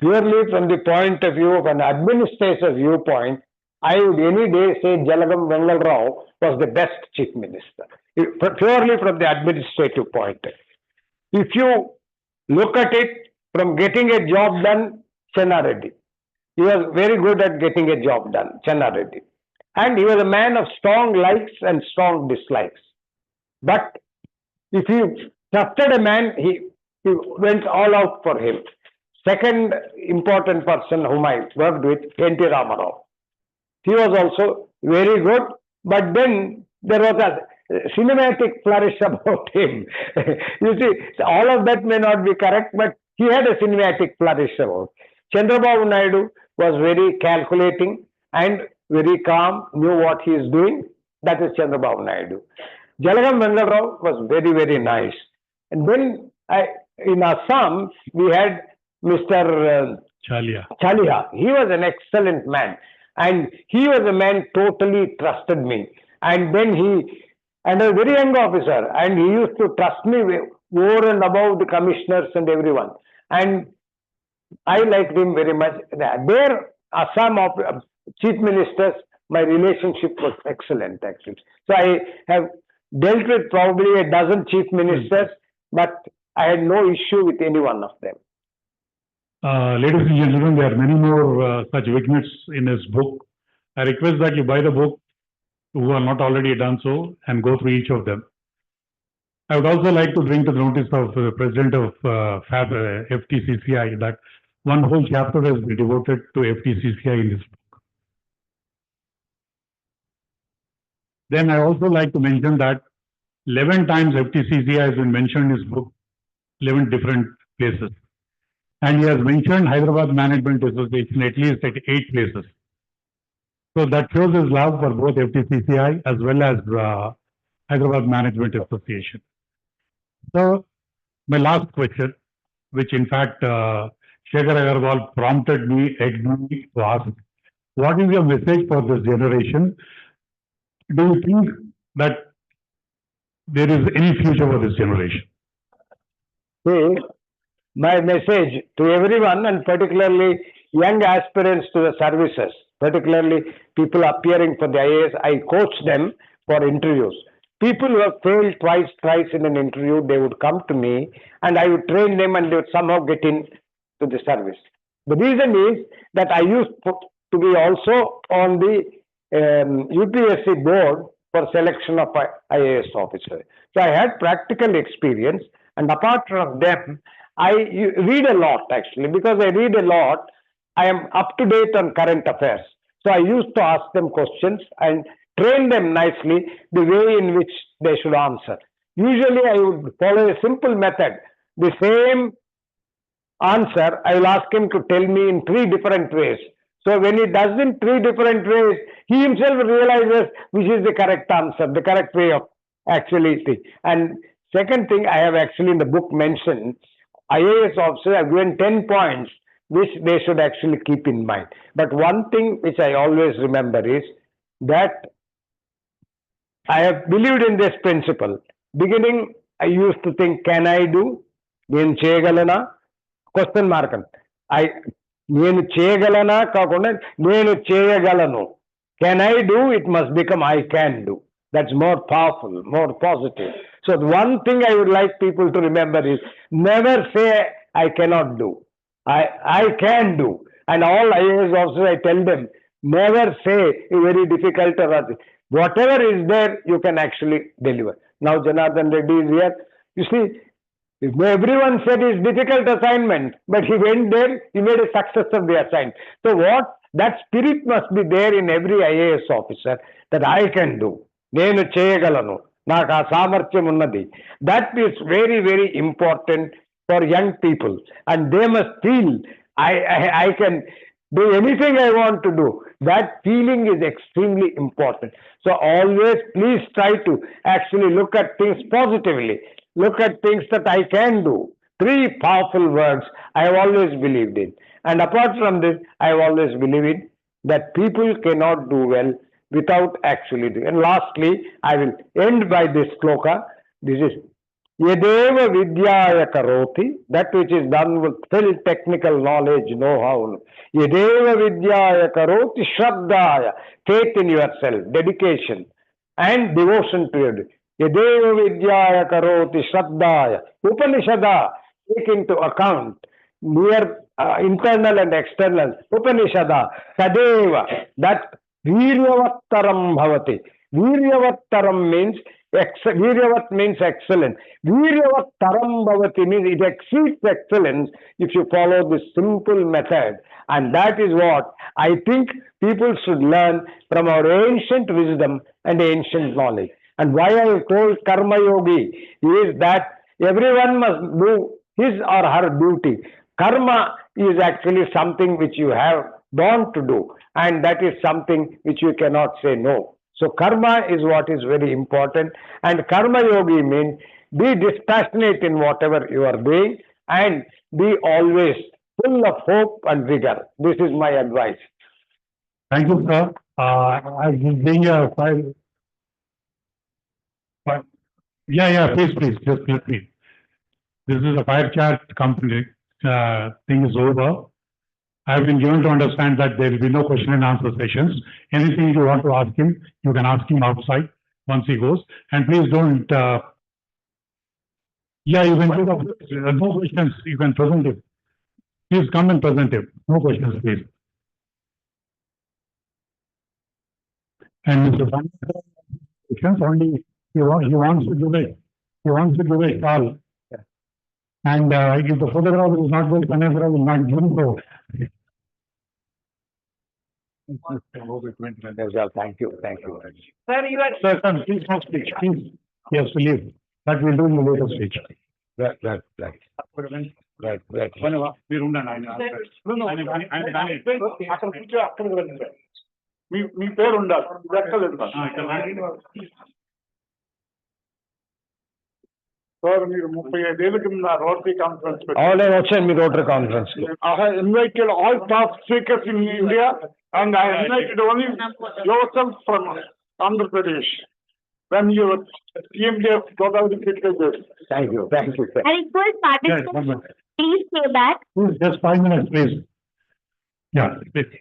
Purely from the point of view of an administrative viewpoint, I would any day say Jalgam Vengal Rao was the best chief minister. Purely from the administrative point. If you look at it from getting a job done, Chenna Reddy. He was very good at getting a job done, Chenna Reddy. And he was a man of strong likes and strong dislikes. But if you trusted a man, he went all out for him. Second important person whom I worked with, N.T. Rama Rao. He was also very good, but then there was a cinematic flourish about him. You see, all of that may not be correct, but he had a cinematic flourish about. Chandrababu Naidu was very calculating and very calm, knew what he is doing. That is Chandrababu Naidu. Jalgam Vengal Rao was very, very nice. And then in Assam, we had Mr.
Chalia.
He was an excellent man. And he was a man totally trusted me. And then and a very young officer, and he used to trust me over and above the commissioners and everyone. And I liked him very much. Their Assam chief ministers, my relationship was excellent actually. So I have dealt with probably a dozen chief ministers, but I had no issue with any one of them.
Ladies and gentlemen, there are many more such vignettes in his book. I request that you buy the book, who are not already done so, and go through each of them. I would also like to bring to the notice of the President of FTCCI that one whole chapter has been devoted to FTCCI in this book. Then I also like to mention that 11 times FTCCI has been mentioned in his book, 11 different places. And he has mentioned Hyderabad Management Association at least at 8 places. So that shows his love for both FTCCI as well as Hyderabad Management Association. So my last question, which in fact Shekhar Agarwal prompted me, egged me to ask, what is your message for this generation? Do you think that there is any future for this generation?
See, my message to everyone, and particularly young aspirants to the services, particularly people appearing for the IAS, I coach them for interviews. People who have failed thrice in an interview, they would come to me and I would train them and they would somehow get into the service. The reason is that I used to be also on the UPSC board for selection of IAS officer. So I had practical experience, and apart from them, I read a lot actually. Because I read a lot, I am up to date on current affairs. So I used to ask them questions and train them nicely the way in which they should answer. Usually I would follow a simple method. The same answer, I will ask him to tell me in 3 different ways. So when he does in 3 different ways, he himself realizes which is the correct answer, the correct way of actually thinking. And second thing, I have actually in the book mentioned, IAS officers have given 10 points which they should actually keep in mind. But one thing which I always remember is that I have believed in this principle. Beginning, I used to think, can I do? Then cheyagalana? Question mark అని నేను చేయగలనా కాకుండా నేను చేయగలను. Can I do, it must become I can do. That's more powerful, more positive. So the one thing I would like people to remember is never say I cannot do. I can do. And all IAS officers, I tell them, never say very difficult or other. Whatever is there, you can actually deliver. Now Janardhan Reddy is here. You see, everyone said it's difficult assignment, but he went there, he made a success of the assignment. So what? That spirit must be there in every IAS officer, that I can do. నేను చేయగలను, నాకు ఆ సామర్థ్యం ఉన్నది. That is very very important for young people, and they must feel I can do anything I want to do. That feeling is extremely important. So always please try to actually look at things positively. Look at things that I can do. 3 powerful words I have always believed in. And apart from this, I have always believed in that people cannot do well without actually doing. And lastly, I will end by this sloka. This is Yadeva Vidyaya Karoti, that which is done with full technical knowledge, know-how. Yadeva Vidyaya Karoti Shraddhaya, faith in yourself, dedication and devotion to it. Yadeva Vidyaya Karoti Shraddhaya. Upanishada, take into account near internal and external. Upanishada, Sadeva, that Viryavattaram Bhavati. Viryavattaram means Viryavat means excellent. Viryavattaram Bhavati means it exceeds excellence if you follow this simple method. And that is what I think people should learn from our ancient wisdom and ancient knowledge. And why I have told Karma Yogi is that everyone must do his or her duty. Karma is actually something which you have born to do, and that is something which you cannot say no. So karma is what is very important, and Karma Yogi means be dispassionate in whatever you are doing and be always full of hope and vigor. This is my advice.
Thank you, sir. I've been being a file. Yeah, please, just please. This is a fire chat company. Thing is over. I've been given to understand that there will be no question and answer sessions. Anything you want to ask him, you can ask him outside once he goes. And please don't, you can do no questions, you can present it. Please come and present it. No questions, please. And Mr. Questions only, he wants to give it. He wants to give a call. And if the photograph is not good, photograph will not give so.
Thank you.
Sir, you are. Sir, please not speak. Please. Yes, to leave. That will do in the later stage.
Right.
మీరు ఉండండి
మీ పేరు ఉండాలి. Sir మీరు 35 ఏళ్ళ కింద rotary conference
వచ్చాను మీ rotary conference.
I have invited all top speakers in India, and I invited only yourself from Andhra Pradesh when you were CMD of Goapala Krishna IAS.
Thank you, sir.
I request participants, please stay back.
Just 5 minutes, please. Yeah, please.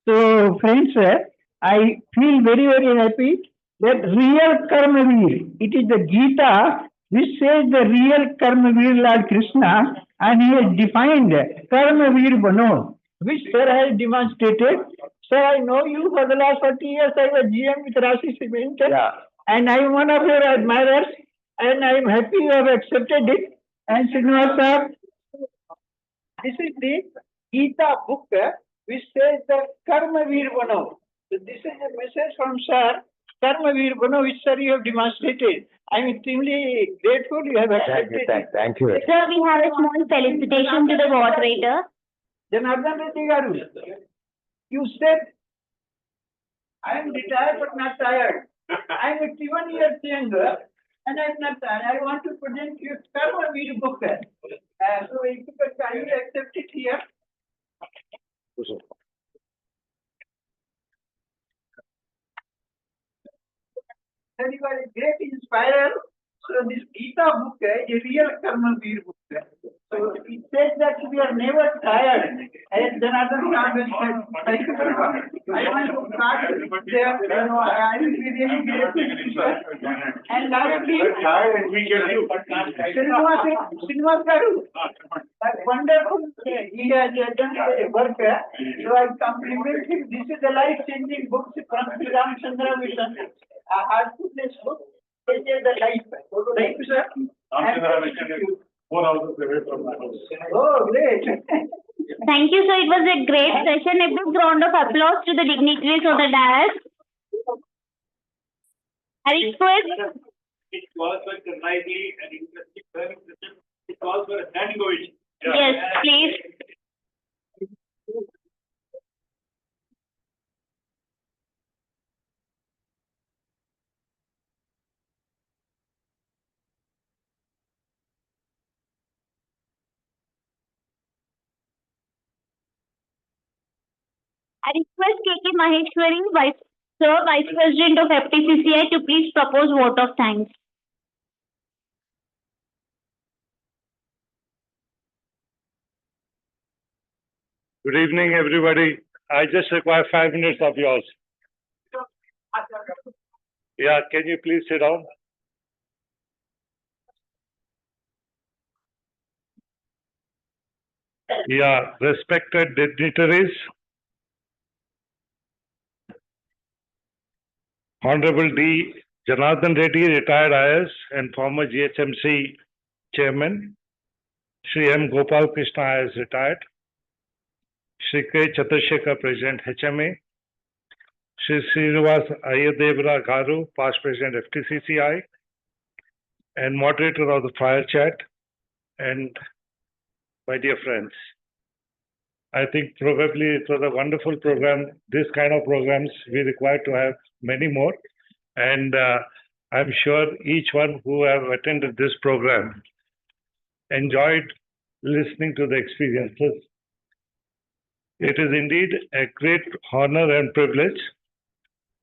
So, friends, I feel very, very happy that real Karmavir, it is the Gita which says the real Karmavir Lord Krishna, and he has defined Karmavir Bano, which sir has demonstrated. Sir, I know you for the last 40 years. I was GM with Rashi Cement, and I am one of your admirers, and I am happy you have accepted it. And Srinivas sir, this is the Gita book which says the Karmavir Bano. So this is a message from sir. Karmavir Bano, which sir you have demonstrated. I am extremely grateful you have accepted it.
Thank you.
Sir, we have a small felicitation to the moderator.
Janardhan Reddy garu, you said, I am retired but not tired. I am 81 years younger and I am not tired. I want to present you Karmavir book. So if you can kindly accept it here. And you are a great inspirer. So this Gita book is a real Karmavir book. So it says that we are never tired. As Janardhan said, thank you very much. I want to start there. I will be really grateful. And lastly, Srinivas Garu, that wonderful, he has done a work. So I compliment him. This is a life-changing book from Sri Ramchandra Mission. I have put this book. It is the life. Thank you, sir. And
4 hours away from my house.
oh, great.
Thank you, sir. It was a great session. A big round of applause to the dignitaries of the dais. I request.
It calls for lively and interesting learning system. It calls for a standing ovation.
Yes, please. I request K.K. Maheshwari, Vice President of FTCCI, to please propose vote of thanks.
Good evening, everybody. I just require 5 minutes of yours. Yeah, can you please sit down? Yeah, respected dignitaries, Honorable D. Janardhan Reddy, retired IAS and former GHMC chairman, Shri M. Goapala Krishna IAS, retired, Shri K. Chandrasekhar, President HMA, Shri Srinivas Ayadevra Garu, past President FTCCI, and moderator of the Fire Chat, and my dear friends. I think probably it was a wonderful program. This kind of programs we require to have many more. And I'm sure each one who have attended this program enjoyed listening to the experiences. It is indeed a great honor and privilege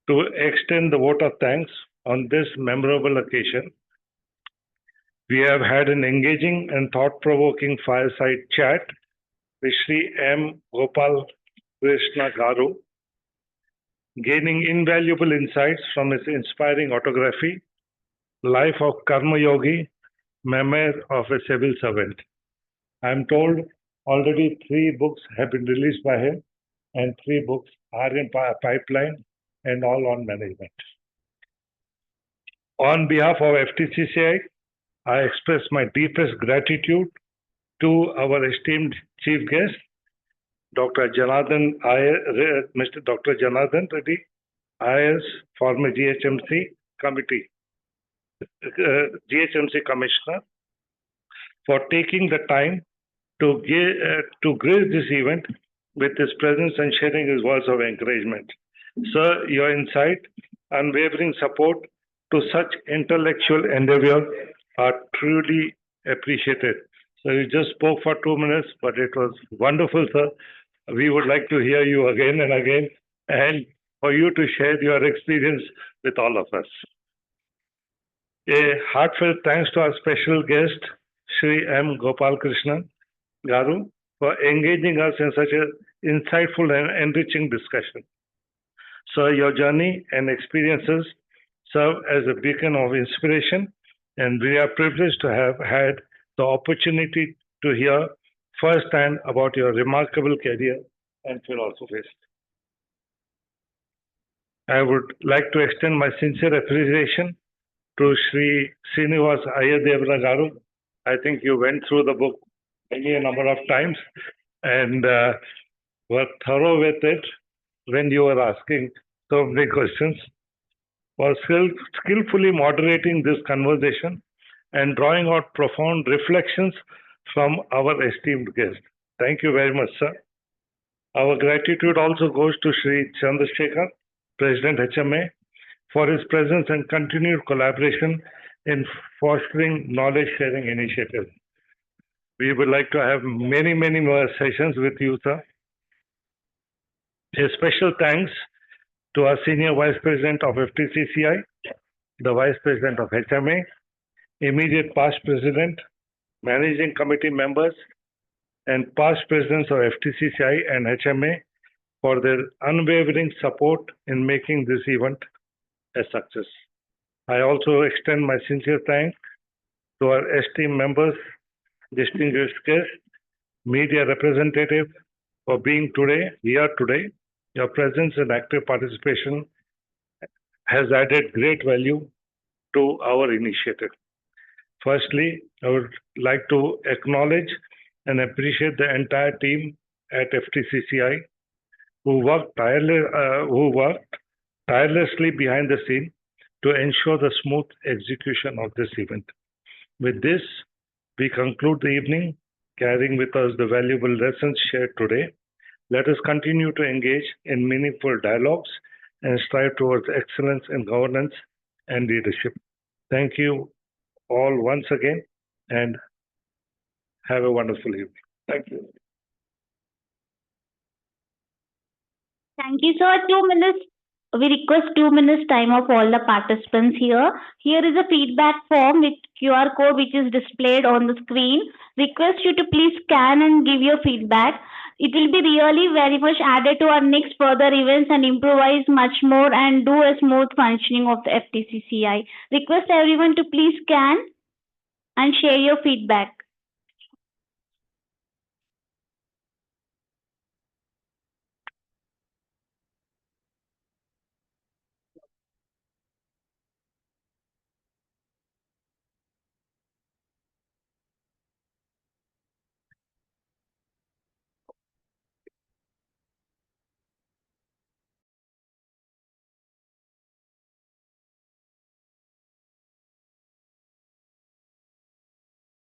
to extend the vote of thanks on this memorable occasion. We have had an engaging and thought-provoking fireside chat with Shri M. Goapala Krishna Garu, gaining invaluable insights from his inspiring autography, Life of Karma Yogi, Memoir of a Civil Servant. I'm told already 3 books have been released by him, and 3 books are in pipeline, and all on management. On behalf of FTCCI, I express my deepest gratitude to our esteemed chief guest, Mr. Dr. Janardhan Reddy, IAS, former GHMC committee, GHMC commissioner, for taking the time to grace this event with his presence and sharing his words of encouragement. Sir, your insight, unwavering support to such intellectual endeavor are truly appreciated. So you just spoke for 2 minutes, but it was wonderful, sir. We would like to hear you again and again, and for you to share your experience with all of us. A heartfelt thanks to our special guest, Shri M. Goapala Krishna Garu, for engaging us in such an insightful and enriching discussion. Sir, your journey and experiences serve as a beacon of inspiration, and we are privileged to have had the opportunity to hear firsthand about your remarkable career and philosophies. I would like to extend my sincere appreciation to Shri Srinivas Ayadevra Garu. I think you went through the book any number of times and were thorough with it when you were asking so many questions, for skillfully moderating this conversation and drawing out profound reflections from our esteemed guest. Thank you very much, sir. Our gratitude also goes to Shri Chandrasekhar, President HMA, for his presence and continued collaboration in fostering knowledge-sharing initiatives. We would like to have many, many more sessions with you, sir. A special thanks to our Senior Vice President of FTCCI, the Vice President of HMA, immediate past President, managing committee members, and past presidents of FTCCI and HMA for their unwavering support in making this event a success. I also extend my sincere thanks to our esteemed members, distinguished guests, media representative for being here today. Your presence and active participation has added great value to our initiative. Firstly, I would like to acknowledge and appreciate the entire team at FTCCI who worked tirelessly behind the scene to ensure the smooth execution of this event. With this, we conclude the evening, carrying with us the valuable lessons shared today. Let us continue to engage in meaningful dialogues and strive towards excellence in governance and leadership. Thank you all once again and have a wonderful evening. Thank you.
Thank you, sir. 2 minutes. We request 2 minutes time of all the participants here. Here is a feedback form with QR code which is displayed on the screen. Request you to please scan and give your feedback. It will be really very much added to our next further events and improvise much more and do a smooth functioning of the FTCCI. Request everyone to please scan and share your feedback.